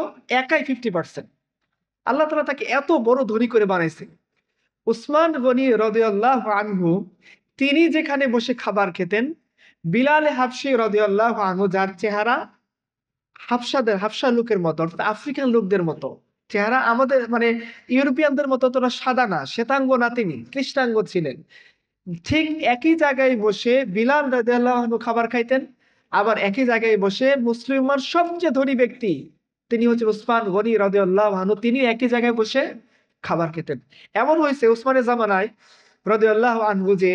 একাই 50%। আল্লাহ তাআলা তাকে এত বড় ধনী করে বানাইছে। উসমান গনি রাদিয়াল্লাহু আনহু তিনি যেখানে বসে খাবার খেতেন, বিলাল হাবশী রাদিয়াল্লাহু আনহু যার চেহারা হাবশা লোকের মতো, অর্থাৎ আফ্রিকান লোকদের মতো চেহারা, আমাদের মানে ইউরোপিয়ানদের মতো তোরা সাদা না, শ্বেতাঙ্গ না, তিনি কৃষ্ণাঙ্গ ছিলেন। ঠিক একই জায়গায় বসে বিলাল রাদিয়াল্লাহু আনহু খাবার খাইতেন, আবার একই জায়গায় বসে মুসলিমার সবচেয়ে ধনী ব্যক্তি তিনি হচ্ছে উসমান গনি রাদিয়াল্লাহু আনহু, তিনি একই জায়গায় বসে খাবার খেতেন। এমন হয়েছে উসমানের জামানায় রাদিয়াল্লাহু আনহু যে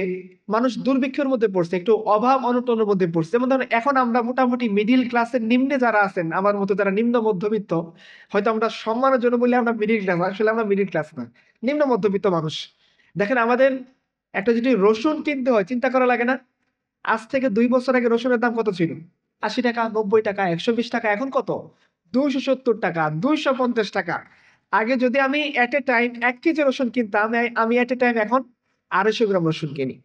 মানুষ দুর্ভিক্ষের মধ্যে পড়ছে, একটু অভাব অনটনের মধ্যে পড়ছে। যেমন ধরেন এখন আমরা মোটামুটি মিডিল ক্লাসের নিম্নে যারা আছেন, আমার মতো যারা নিম্ন মধ্যবিত্ত, হয়তো আমরা সম্মানের জন্য বলি আমরা মিডিল ক্লাস, আসলে আমরা মিডিল ক্লাস না, নিম্ন মধ্যবিত্ত মানুষ। দেখেন আমাদের একটা যদি রসুন কিনতে হয় চিন্তা করা লাগে না? আজ থেকে ২ বছর আগে রসুনের দাম কত ছিল? ৮০ টাকা, ৯০ টাকা, ১২০ টাকা, এখন কত? ২৭০ টাকা, ২৫০ টাকা। আগে যদি আমি এট এ টাইম ১ কেজি রসুন কিনতাম, আমি এট এ টাইম এখন ২৫০ গ্রাম রসুন কিনি।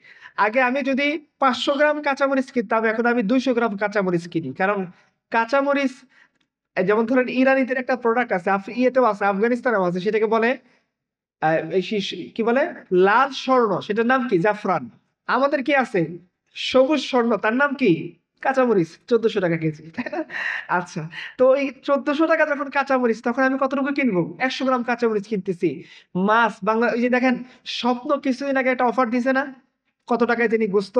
আগে আমি যদি ৫০০ গ্রাম কাঁচামরিচ কিনতাম, এখন আমি ২০০ গ্রাম কাঁচামরিচ কিনি। কারণ কাঁচামরিচ যেমন ধরেন ইরানিদের একটা প্রোডাক্ট আছে, ইয়েতেও আছে, আফগানিস্তানেও আছে, সেটাকে বলে কি বলে লাল স্বর্ণ, সেটার নাম কি? জাফরান। আমাদের কি আছে? সবুজ স্বর্ণ, তার নাম কি? কাঁচামরিচ, ১৪০০ টাকা কেজি, তাই না? আচ্ছা, তো এই ১৪০০ টাকা যখন কাঁচামরিচ, তখন আমি কতটুকু কিনবো? ১০০ গ্রাম কাঁচামরিচ কিনতেছি। মাছ বাংলা, ওই যে দেখেন স্বপ্ন কিছুদিন আগে একটা অফার দিছে না, কত টাকায় জানি, গোস্ত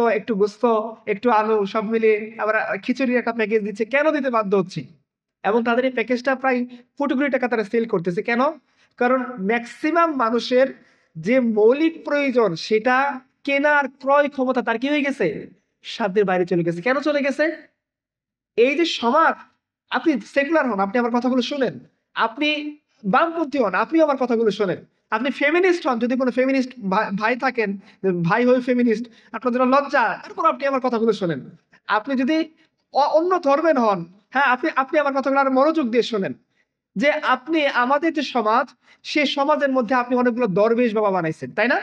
একটু আলু সব মিলিয়ে, আবার খিচুড়ির একটা প্যাকেজ দিচ্ছে। কেন দিতে বাধ্য হচ্ছে? এবং তাদের এই প্যাকেজটা প্রায় কোটি কোটি টাকা তারা সেল করতেছে। কেন? কারণ ম্যাক্সিমাম মানুষের যে মৌলিক প্রয়োজন সেটা কেনার ক্রয় ক্ষমতা তার কি হয়ে গেছে? সাধ্যের বাইরে চলে গেছে। কেন চলে গেছে? এই যে সমাজ, আপনি সেকুলার হন, আপনি আমার কথাগুলো শোনেন। আপনি বামপন্থী হন, আপনি আমার কথাগুলো শোনেন। আপনি ফেমিনিস্ট হন, যদি কোনো ফেমিনিস্ট ভাই থাকেন, ভাই হয়ে ফেমিনিস্ট, আপনার জন্য লজ্জা, তারপর আপনি আমার কথাগুলো শোনেন। আপনি যদি অন্য ধর্মের হন, হ্যাঁ, আপনি আপনি আমার কথাগুলো আরো মনোযোগ দিয়ে শোনেন। যে আপনি আমাদের যে সমাজ, সে সমাজের মধ্যে আপনি অনেকগুলো দরবেশ বাবা বানাইছেন, তাই না?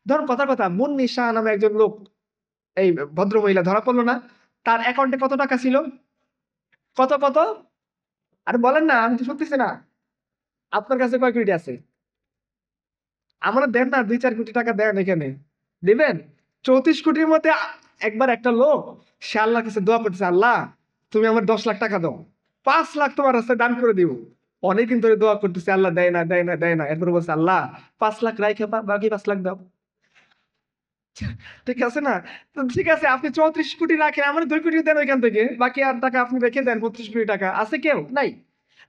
ধরুন কথার কথা, মুন্নিসা নামে একজন লোক, এই ভদ্রমহিলা ধরা পড়লো না? তার অ্যাকাউন্টে কত টাকা ছিল? কত? আরে বলেন না, আমি তো শুনতেছি না। আপনার কাছে কয় কোটি আছে? আমরা দেন না, ২-৪ কোটি টাকা দেন এখানে। দিবেন? ৩৪ কোটির মধ্যে একবার একটা লোক সে আল্লাহর কাছে দোয়া করতেছে, আল্লাহ তুমি আমার ১০ লাখ টাকা দাও। ৫ লাখ তোমার রাস্তায় দান করে দিব। অনেকদিন ধরে দোয়া করতেছে, আল্লাহ দেয় না। এরপরে বলছে, আল্লাহ ৫ লাখ রাইখা বাকি ৫ লাখ দাও। ঠিক আছে না? তো ঠিক আছে, আপনি ৩৪ কোটি রাখেন, আমার ২ কোটি দেন ওইখান থেকে। বাকি আর টাকা আপনি রেখে দেন, ৩৫ কোটি টাকা। আছে কেউ? নাই।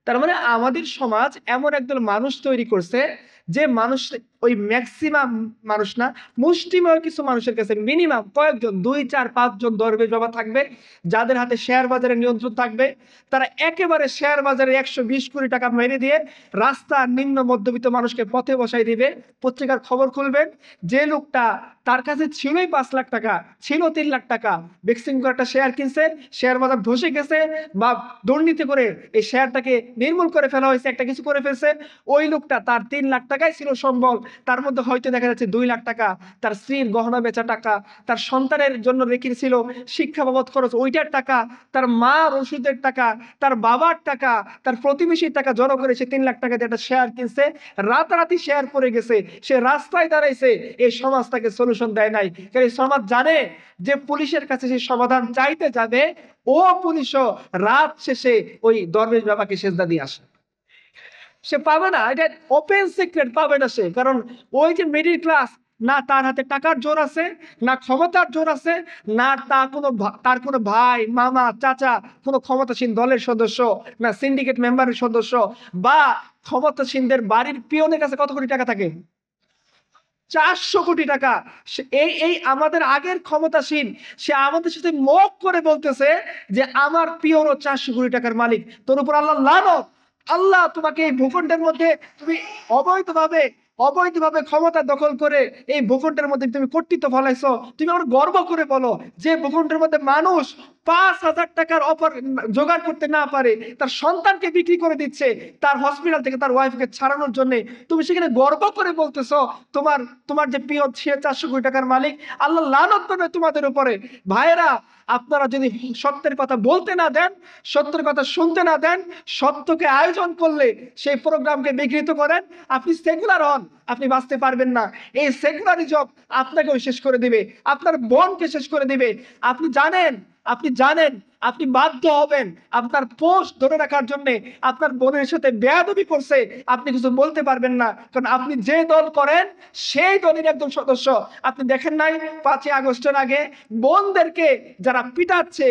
তার মানে আমাদের সমাজ এমন একদল মানুষ তৈরি করছে, যে মানুষ, ওই মেক্সিমাম মানুষ না, মুষ্টিমেয় কিছু মানুষের কাছে মিনিমাম কয়েকজন ২, ৪, ৫ জন দরবেশ বাবা থাকবে, যাদের হাতে শেয়ার বাজারের নিয়ন্ত্রণ থাকবে। তারা একেবারে শেয়ার বাজারে ১২০ কোটি টাকা মেরে দিয়ে রাস্তার নিম্ন মধ্যবিত্ত মানুষকে পথে বসায় দিবে। পত্রিকার খবর খুলবেন, যে লোকটা তার কাছে ছিলই ৫ লাখ টাকা, ছিল ৩ লাখ টাকা, বেক্সিং করে একটা শেয়ার কিনছে, শেয়ার বাজার ধসে গেছে, বা দুর্নীতি করে এই শেয়ারটাকে নির্মূল করে ফেলা হয়েছে, একটা কিছু করে ফেলছে। ওই লোকটা, তার ৩ লাখ টাকাই ছিল সম্বল, তার মধ্যে হয়তো দেখা যাচ্ছে ২ লাখ টাকা তার স্ত্রীর গহনা বেচা টাকা, তার সন্তানের জন্য রেখেছিল শিক্ষা বাবদ খরচ ওইটার টাকা, তার মার ওষুধের টাকা, তার বাবার টাকা, তার প্রতিবেশীর টাকা জড়ো করে সে ৩ লাখ টাকা দিয়ে একটা শেয়ার কিনছে। রাতারাতি শেয়ার পড়ে গেছে, সে রাস্তায় দাঁড়াইছে। এই সমাজ তাকে সলিউশন দেয় নাই, কারণ এই সমাজ জানে যে পুলিশের কাছে সে সমাধান চাইতে যাবে, ও পুলিশও রাত শেষে ওই দরবেশ বাবাকে সেজদা দিয়ে আসে। সে পাবে না, এটা ওপেন সিক্রেট, পাবে না সে। কারণ ওই যে মিডল ক্লাস, না তার হাতে টাকার জোর আছে, না ক্ষমতার জোর আছে, না তার কোনো ভাই, মামা, চাচা কোনো ক্ষমতাসীন দলের সদস্য, না সিন্ডিকেট মেম্বারের সদস্য, বা ক্ষমতাসীনদের বাড়ির পিয়নের কাছে কত কোটি টাকা থাকে? ৪০০ কোটি টাকা। এই আমাদের আগের ক্ষমতাসীন, সে আমাদের সাথে মুখ করে বলতেছে যে আমার পিয়নও ৪০০ কোটি টাকার মালিক। তোর উপর আল্লাহ লানত। আল্লাহ তোমাকে এই ভূখণ্ডের মধ্যে তুমি অবৈধভাবে অবৈধভাবে ক্ষমতা দখল করে এই ভূখণ্ডের মধ্যে তুমি কর্তৃত্ব ফলাইছো, তুমি আমার গর্ব করে বলো যে ভূখণ্ডের মধ্যে মানুষ 5,000 টাকার অফার জোগাড় করতে না পারে, তার সন্তানকে বিক্রি করে দিচ্ছে তার হসপিটাল থেকে তার ওয়াইফকে ছাড়ানোর জন্য, তুমি সেখানে গর্ব করে বলতেছো তোমার তোমার যে প্রিয় 400 কোটি টাকার মালিক, আল্লাহ লানত করবে তোমাদের উপরে। ভাইয়েরা, আপনারা যদি সত্যের কথা বলতে না দেন, সত্যের কথা শুনতে না দেন, সত্যকে আয়োজন করলে সেই প্রোগ্রামকে বিকৃত করেন, আপনি সেকুলার হন, আপনি বাঁচতে পারবেন না। এই সেকুলারিজম আপনাকেও শেষ করে দিবে, আপনার বোনকে শেষ করে দিবে। আপনি জানেন, আপনি জানেন আপনি বাধ্য হবেন আপনার পোস্ট ধরে রাখার জন্য। আপনার বোনের সাথে বেয়াদবি করছে, আপনি কিছু বলতে পারবেন না, কারণ আপনি যে দল করেন সেই দলের একজন সদস্য। আপনি দেখেন নাই 5ই আগস্টের আগে বোনদেরকে যারা পিটাচ্ছে,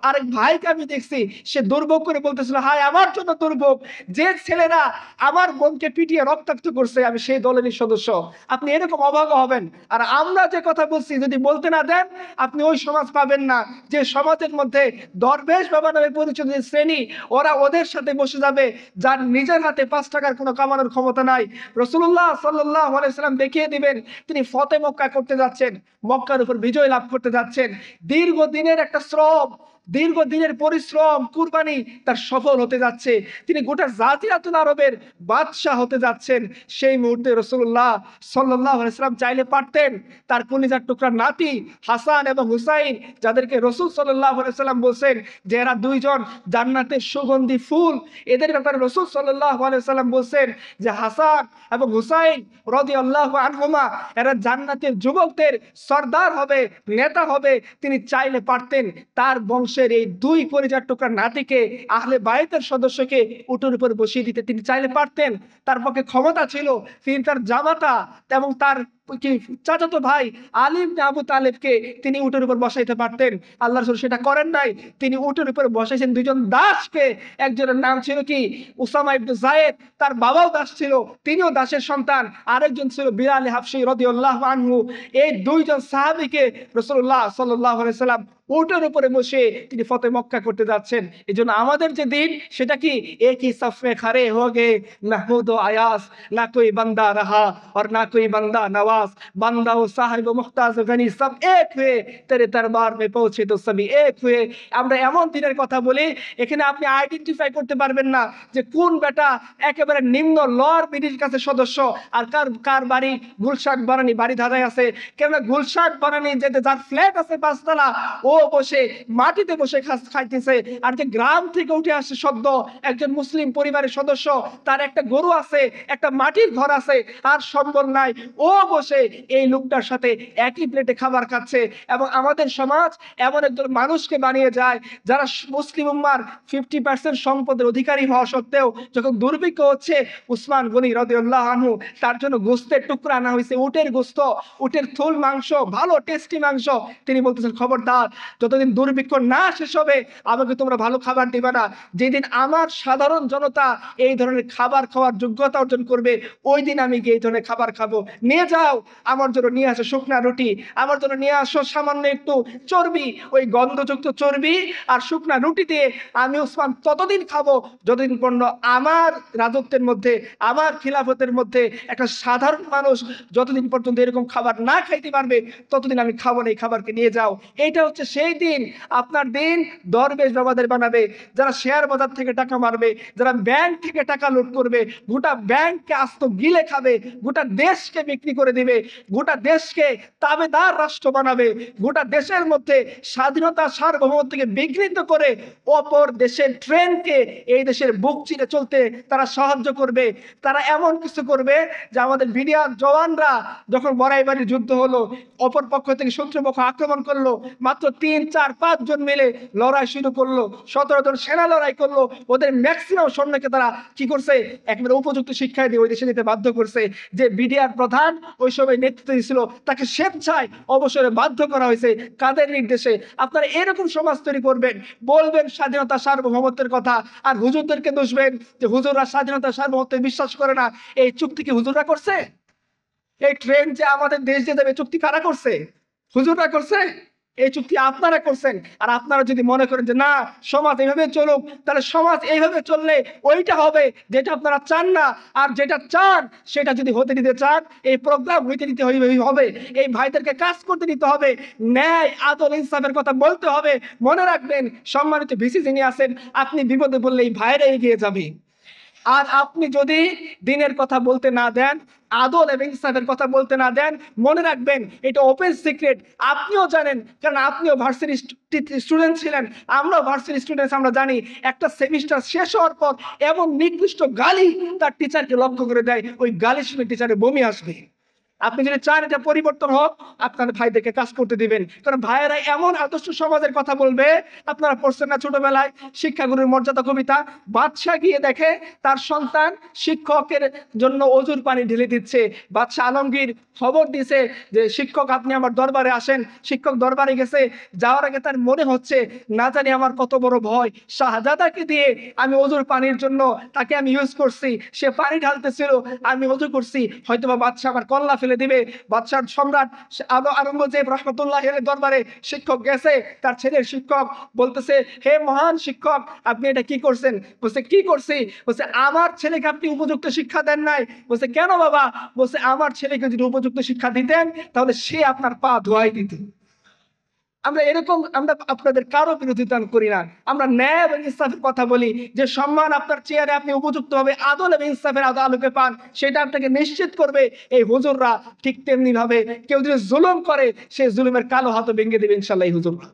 আরেক ভাইকে আমি দেখছি সে দুর্ভোগ করে বলতেছিল, হায় আমার জন্য দুর্ভোগ, যে ছেলেরা আমার বোনকে পিটিয়ে রক্তাক্ত করছে আমি সেই দলেরই সদস্য। আপনি এরকম অবাক হবেন। আর আমরা যে কথা বলছি যদি বলতে না দেন, আপনি ওই সমাজ পাবেন না যে সমাজের মধ্যে দরবেশ বাবা নামে পরিচিত শ্রেণী, ওরা ওদের সাথে বসে যাবে যার নিজের হাতে 5 টাকার কোনো কামানোর ক্ষমতা নাই। রাসূলুল্লাহ সাল্লাল্লাহু আলাইহি সাল্লাম দেখিয়ে দিবেন তিনি ফতে মক্কা করতে যাচ্ছেন, মক্কার উপর বিজয় লাভ করতে যাচ্ছেন। দীর্ঘদিনের একটা শ্রম, দীর্ঘদিনের পরিশ্রম, কুরবানি তার সফল হতে যাচ্ছে। তিনি গোটা জাজিরাতুল আরবের বাদশাহ হতে যাচ্ছেন। সেই মুহূর্তে রাসূলুল্লাহ সাল্লাল্লাহু আলাইহি সাল্লাম চাইলে পারতেন তার কলিজার টুকরা নাতি হাসান এবং হুসাইন, যাদেরকে রাসূল সাল্লাল্লাহু আলাইহি সাল্লাম বলছেন যে এরা দুইজন জান্নাতের সুগন্ধি ফুল, এদের ব্যাপারে রাসূল সাল্লাল্লাহু আলাইহি সাল্লাম বলছেন যে হাসান এবং হুসাইন রাদিয়াল্লাহু আনহুমা এরা জান্নাতের যুবকদের সরদার হবে, নেতা হবে। তিনি চাইলে পারতেন তার বংশের এই দুই কলিজার টুকরা নাতিকে, আহলে বাইতের সদস্যকে উটের উপর বসিয়ে দিতে তিনি চাইলে পারতেন। তার পক্ষে ক্ষমতা ছিল। তিনি তার জামাতা এবং তার চাচাতো ভাই আলী ইবনে আবু তালেবকে তিনি উটের উপর বসাইতে পারতেন। আল্লাহ রাসূল সেটা করেন নাই। তিনি উটের উপর বসাইছেন দুইজন দাসকে। একজনের নাম ছিল কি উসামা ইবনে যায়েদ, তার বাবাও দাস ছিল, তিনিও দাসের সন্তান। আরেকজন ছিল বিলাল হাবশী রাদিয়াল্লাহু আনহু। এই দুইজন সাহাবীকে রাসূলুল্লাহ সাল্লাল্লাহু আলাইহি সাল্লাম উটের উপরে বসে তিনি ফতে মক্কা করতে যাচ্ছেন। এই জন্য আমাদের যে দিন সেটা কি, এক হি সফ মে খড়ে হো গে মাহমুদ ও আয়াস, না কোই বান্দা রাহা और ना कोई बंदा नवाज, बंदा ও সাহেব ও মুহতাজ ও গনি সব এক হয়ে তেরে দরবার মে পৌঁছে তো সবই এক হয়ে। আমরা এমন দিনের কথা বলি এখানে আপনি আইডেন্টিফাই করতে পারবেন না যে কোন বেটা একেবারে নিম্ন লর মিডিল ক্লাসের সদস্য আর কার বাড়ি গুলশান বানানি বাড়ি ধাঁধায় আছে। কেননা গুলশান বানানি যেতে যার ফ্ল্যাট আছে 5 তলা, ও বসে মাটিতে বসে খাইতেছে। আর যে গ্রাম থেকে উঠে আসে সদ্য একজন মুসলিম পরিবারের সদস্য, তার একটা গরু আছে, একটা মাটির ঘর আছে, আর সম্বল নাই, ও বসে এই লোকটার সাথে একই প্লেটে খাবার খাচ্ছে। এবং আমাদের সমাজ এমন একজন মানুষকে বানিয়ে যায় যারা মুসলিম উম্মার 50% সম্পদের অধিকারী হওয়া সত্ত্বেও যখন দুর্ভিক্ষ হচ্ছে, উসমান গনি রাদিয়াল্লাহু আনহু তার জন্য গোস্তের টুকরা আনা হয়েছে, উটের গোস্ত, উটের থুল মাংস, ভালো টেস্টি মাংস। তিনি বলতেছেন খবরদার, যতদিন দুর্ভিক্ষ না শেষ হবে আমাকে তোমরা ভালো খাবার দিবে না। যেদিন আমার সাধারণ জনতা এই ধরনের খাবার খাওয়ার যোগ্যতা অর্জন করবে, ওই দিন আমি গিয়ে এই ধরনের খাবার খাবো। নিয়ে যাও, আমার জন্য নিয়ে আসো শুকনা রুটি, আমার জন্য নিয়ে আসো সামান্য একটু চর্বি, ওই গন্ধযুক্ত চর্বি আর শুকনা রুটি দিয়ে আমি উসমান ততদিন খাবো যতদিন পর্যন্ত আমার রাজত্বের মধ্যে, আমার খিলাফতের মধ্যে একটা সাধারণ মানুষ যতদিন পর্যন্ত এরকম খাবার না খাইতে পারবে ততদিন আমি খাবো না। এই খাবারকে নিয়ে যাও। এইটা হচ্ছে সেই দিন। আপনার দিন দরবেশ বাবাদের বানাবে, যারা শেয়ার বাজার থেকে টাকা মারবে, যারা ব্যাংক থেকে টাকা লুট করবে, গোটা ব্যাংককে আস্ত গিলে খাবে, গোটা দেশকে বিক্রি করে দিবে, গোটা দেশকে তাবেদার রাষ্ট্র বানাবে, গোটা দেশের মধ্যে স্বাধীনতা সার্বভৌমত্বকে বিঘ্নিত করে অপর দেশের ট্রেনকে এই দেশের বুক চিরে চলতে তারা সাহায্য করবে। তারা এমন কিছু করবে যে আমাদের বিডিআর জওয়ানরা যখন বড়াইবাড়ির যুদ্ধ হলো, অপর পক্ষ থেকে শত্রুপক্ষ আক্রমণ করলো, মাত্র 3, 4, 5 জন মিলে লড়াই শুরু করলো, 17 জন সেনা লড়াই করলো। ওদের ম্যাক্সিমাম সৈন্যকে তারা কি করছে, একেবারে উপযুক্ত শিক্ষা দিয়ে ওই দেশে যেতে বাধ্য করছে। যে বিডিআর প্রধান ওই সময় নেতৃত্ব দিয়েছিল তাকে স্বেচ্ছায় অবসরে বাধ্য করা হয়েছে। কাদের নির্দেশে? আপনারা এরকম সমাজ তৈরি করবেন, বলবেন স্বাধীনতা সার্বভৌমত্বের কথা, আর হুজুরদেরকে দোষবেন যে হুজুররা স্বাধীনতা সার্বভৌমত্বে বিশ্বাস করে না। এই চুক্তি কি হুজুররা করছে? এই ট্রেন যে আমাদের দেশ যে যাবে চুক্তি কারা করছে? হুজুররা করছে? এই চুক্তি আপনারা করছেন। আর আপনারা যদি মনে করেন যে না সমাজ এইভাবে চলুক, তাহলে সমাজ এইভাবে চললে ওইটা হবে যেটা আপনারা চান না। আর যেটা চান সেটা যদি হতে দিতে চান, এই প্রোগ্রাম হইতে দিতে হবে, এই ভাইদেরকে কাজ করতে দিতে হবে, ন্যায় আদল ইনসাফের কথা বলতে হবে। মনে রাখবেন সম্মানিত ভিসি যিনি আছেন, আপনি বিপদে পড়লে এই ভাইরা এগিয়ে যাবে। আর আপনি যদি দিনের কথা বলতে না দেন, আদল এবং ইনসাফের কথা বলতে না দেন, মনে রাখবেন এটা ওপেন সিক্রেট। আপনিও জানেন, কারণ আপনিও ভার্সিটি স্টুডেন্ট ছিলেন, আমরাও ভার্সিটি স্টুডেন্টস। আমরা জানি একটা সেমিস্টার শেষ হওয়ার পর এমন নিকৃষ্ট গালি তার টিচারকে লক্ষ্য করে দেয়, ওই গালি শুনে টিচারের বমি আসবে। আপনি যদি চান এটা পরিবর্তন হোক, আপনার ভাইদেরকে কাজ করতে দিবেন, কারণ ভাইয়েরা এমন আদর্শ সমাজের কথা বলবে। আপনারা পড়ছেন না ছোটবেলায় শিক্ষাগুরুর মর্যাদা কবিতা? বাদশাহ গিয়ে দেখে তার সন্তান শিক্ষকের জন্য অজুর পানি ঢেলে দিচ্ছে। বাদশাহ আলমগীর খবর দিছে যে শিক্ষক আপনি আমার দরবারে আসেন। শিক্ষক দরবারে গেছে, যাওয়ার আগে তার মনে হচ্ছে না জানি আমার কত বড় ভয়, শাহজাদাকে দিয়ে আমি অজুর পানির জন্য তাকে আমি ইউজ করছি, সে পানি ঢালতেছিল, আমি অজু করছি, হয়তোবা বাদশাহ আমার কল্লা ফেলে দিবে। বাদশাহ সম্রাট আওরঙ্গজেব রহমতুল্লাহ এর দরবারে শিক্ষক গেছে, তার ছেলের শিক্ষক বলতেছে, হে মহান শিক্ষক আপনি এটা কি করছেন? বলছে কি করছি? বলছে আমার ছেলেকে আপনি উপযুক্ত শিক্ষা দেন নাই। বলছে কেন বাবা? বলছে আমার ছেলেকে যদি উপযুক্ত শিক্ষা দিতেন তাহলে সে আপনার পা ধোয়াই দিত। আমরা আপনাদের কারো বিরোধিতা করি না, আমরা ন্যায় এবং ইনসাফের কথা বলি। যে সম্মান আপনার চেয়ারে আপনি উপযুক্ত হবে আদল এবং ইনসাফের আলোকে পান, সেটা আপনাকে নিশ্চিত করবে এই হুজুররা। ঠিক তেমনি ভাবে কেউ যদি জুলুম করে, সেই জুলুমের কালো হাতও ভেঙে দেবে ইনশাল্লাহ এই হুজুররা।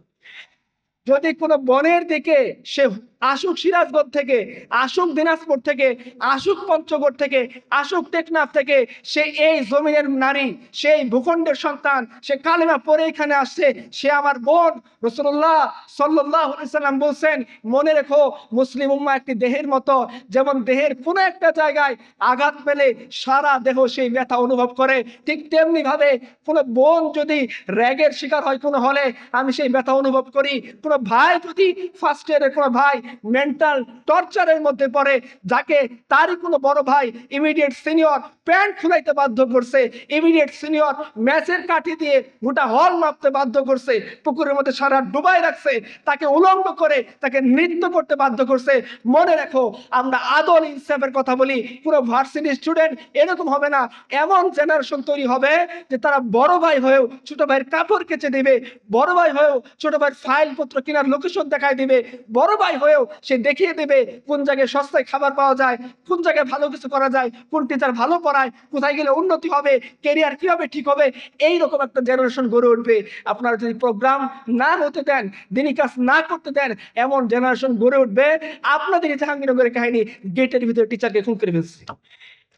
যদি কোনো বনের দিকে সে আসুক সিরাজগঞ্জ থেকে, আসুক দিনাজপুর থেকে, আসুক পঞ্চগড় থেকে, আসুক টেকনাফ থেকে, সে এই জমিনের নারী, সেই ভূখণ্ডের সন্তান, সে কালেমা পড়ে এখানে আসছে, সে আমার বোন। রাসূলুল্লাহ সাল্লাল্লাহু আলাইহি সাল্লাম বলছেন, মনে রেখো মুসলিম উম্মাহ একটি দেহের মতো, যেমন দেহের কোনো একটা জায়গায় আঘাত পেলে সারা দেহ সেই ব্যথা অনুভব করে, ঠিক তেমনি ভাবে কোনো বোন যদি র্যাগের শিকার হয় কোনো হলে, আমি সেই ব্যথা অনুভব করি। কোনো ভাই যদি ফার্স্ট ইয়ারের কোনো ভাই মেন্টাল টর্চারের মধ্যে পড়ে, যাকে তারই কোনো বড় ভাই ইমিডিয়েট সিনিয়র প্যান্ট খুলাইতে বাধ্য করছে, ইমিডিয়েট সিনিয়র ম্যাচের কাঠি দিয়ে গোটা হল মাপতে বাধ্য করছে, পুকুরের মধ্যে সারা ডুবাই রাখছে, তাকে উলঙ্গ করে তাকে নৃত্য করতে বাধ্য করছে, মনে রাখো আমরা আদল ইনসাফের কথা বলি। পুরো ভার্সিটি স্টুডেন্ট এরকম হবে না, এমন জেনারেশন তৈরি হবে যে তারা বড় ভাই হয়েও ছোট ভাইয়ের কাপড় কেচে দিবে, বড় ভাই হয়েও ছোট ভাইয়ের ফাইল পত্র কেনার লোকেশন দেখায় দিবে, বড় ভাই হয়েও সে দেখিয়ে দেবে কোন জায়গায় সস্তায় খাবার পাওয়া যায়, কোন জায়গায় ভালো কিছু করা যায়, কোন টিচার ভালো পড়ায়, কোথায় গেলে উন্নতি হবে, কেরিয়ার কিভাবে ঠিক হবে। এইরকম একটা জেনারেশন গড়ে উঠবে। আপনারা যদি প্রোগ্রাম না হতে দেন, দিনী কাজ না করতে দেন, এমন জেনারেশন গড়ে উঠবে। আপনাদের জাহাঙ্গীরনগরের কাহিনী, গেটের ভিতরে টিচারকে খুন করে ফেলছে,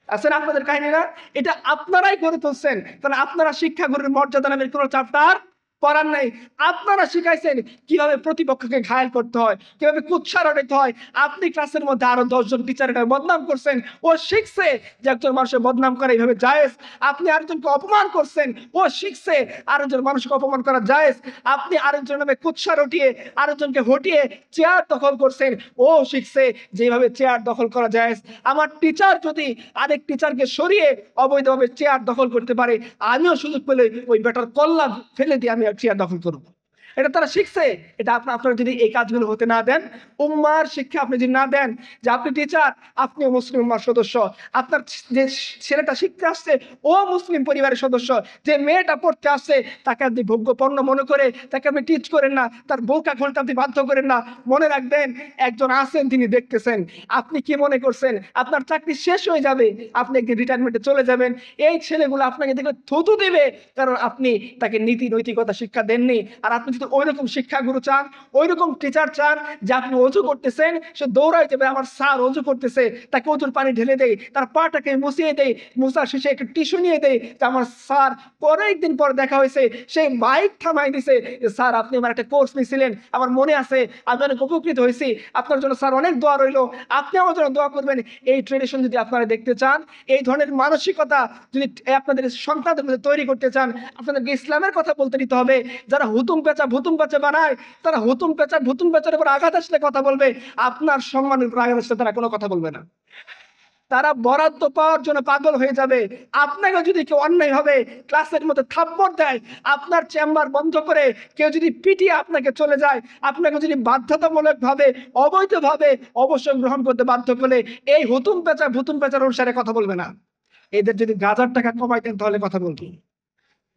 আছেন আপনাদের কাহিনী না? এটা আপনারাই গড়ে তুলছেন, কারণ আপনারা শিক্ষাগুরুর মর্যাদা নামের কোনো চ্যাপ্টার পড়ার নাই। আপনারা শিখাইছেন কিভাবে প্রতিপক্ষকে ঘায়েল করতে হয়, কিভাবে কুৎসা রটাইতে হয়। আপনি ক্লাসের মধ্যে আরো 10 জন টিচারকে বদনাম করছেন, ও শিখছে যে একজন মানুষের বদনাম করা এইভাবে জায়েজ। আপনি আরেকজনকে অপমান করছেন, ও শিখছে আরেকজন মানুষকে অপমান করা জায়েজ। আপনি আরেকজনের নামে কুৎসা রটিয়ে আরেকজনকে হটিয়ে চেয়ার দখল করছেন, ও শিখছে যেভাবে চেয়ার দখল করা জায়েজ। আমার টিচার যদি আরেক টিচারকে সরিয়ে অবৈধভাবে চেয়ার দখল করতে পারে, আমিও সুযোগ পেলে ওই বেটার কল্লা ফেলে দিয়ে আমি চেয়ার দখল করবো। এটা তারা শিখছে। এটা আপনারা যদি এই কাজগুলো হতে না দেন, উম্মার শিক্ষা আপনি যদি না দেন, যে আপনি টিচার, আপনিও মুসলিম উম্মার সদস্য, আপনার যে ছেলেটা শিখতে আসছে ও মুসলিম পরিবারের সদস্য, যে মেয়েটা পড়তে আসছে তাকে আপনি ভোগ্যপণ্য মনে করে তাকে আপনি টিচ করেন না, তার বোকা খুলতে আপনি বাধ্য করেন না। মনে রাখবেন একজন আছেন তিনি দেখতেছেন। আপনি কি মনে করছেন আপনার চাকরি শেষ হয়ে যাবে, আপনি একদিন রিটায়ারমেন্টে চলে যাবেন, এই ছেলেগুলো আপনাকে দেখলে থুতু দিবে, কারণ আপনি তাকে নীতি নৈতিকতা শিক্ষা দেননি। আর আপনি যদি ওইরকম শিক্ষাগুরু চান, ওইরকম টিচার চান যে আপনি অজু করতেছেন, সে দৌড়াই যাবে আমার স্যার অজু করতেছে, তাকে অজুর পানি ঢেলে দেয়, তার পাটাকে মুছিয়ে দেয়, মুছার শেষে একটু টিস্যু নিয়ে দেয় যে আমার স্যার। অনেকদিন পর দেখা হয়েছে, সেই বাইক থামাই দিছে, স্যার আপনি আমার একটা কোর্স নিয়েছিলেন, আমার মনে আছে, আমি অনেক উপকৃত হয়েছি, আপনার জন্য স্যার অনেক দোয়া রইল, আপনি আমার জন্য দোয়া করবেন। এই ট্রেডিশন যদি আপনারা দেখতে চান, এই ধরনের মানসিকতা যদি আপনাদের সন্তানদের মধ্যে তৈরি করতে চান, আপনাদেরকে ইসলামের কথা বলতে দিতে হবে। যারা হুতুম পেঁচা ভুতুম পেঁচা বানায়, তারা হুতুম পেঁচা ভুতুম পেঁচার উপর আঘাত আসলে কথা বলবে, আপনার সম্মানের উপর আঘাত আসলে তারা কোনো কথা বলবে না। তারা বরাদ্দ পাওয়ার জন্য পাগল হয়ে যাবে। আপনাকে যদি কেউ অন্যায়ভাবে ক্লাসের মধ্যে থাপ্পড় দেয়, আপনার চেম্বার বন্ধ করে কেউ যদি পিটিয়ে আপনাকে চলে যায়, আপনাকে যদি বাধ্যতামূলকভাবে অবৈধভাবে অবসর গ্রহণ করতে বাধ্য করলে, এই হুতুম পেঁচার অনুসারে কথা বলবে না। এদের যদি গাজার টাকা কমাইতেন তাহলে কথা বলতেন।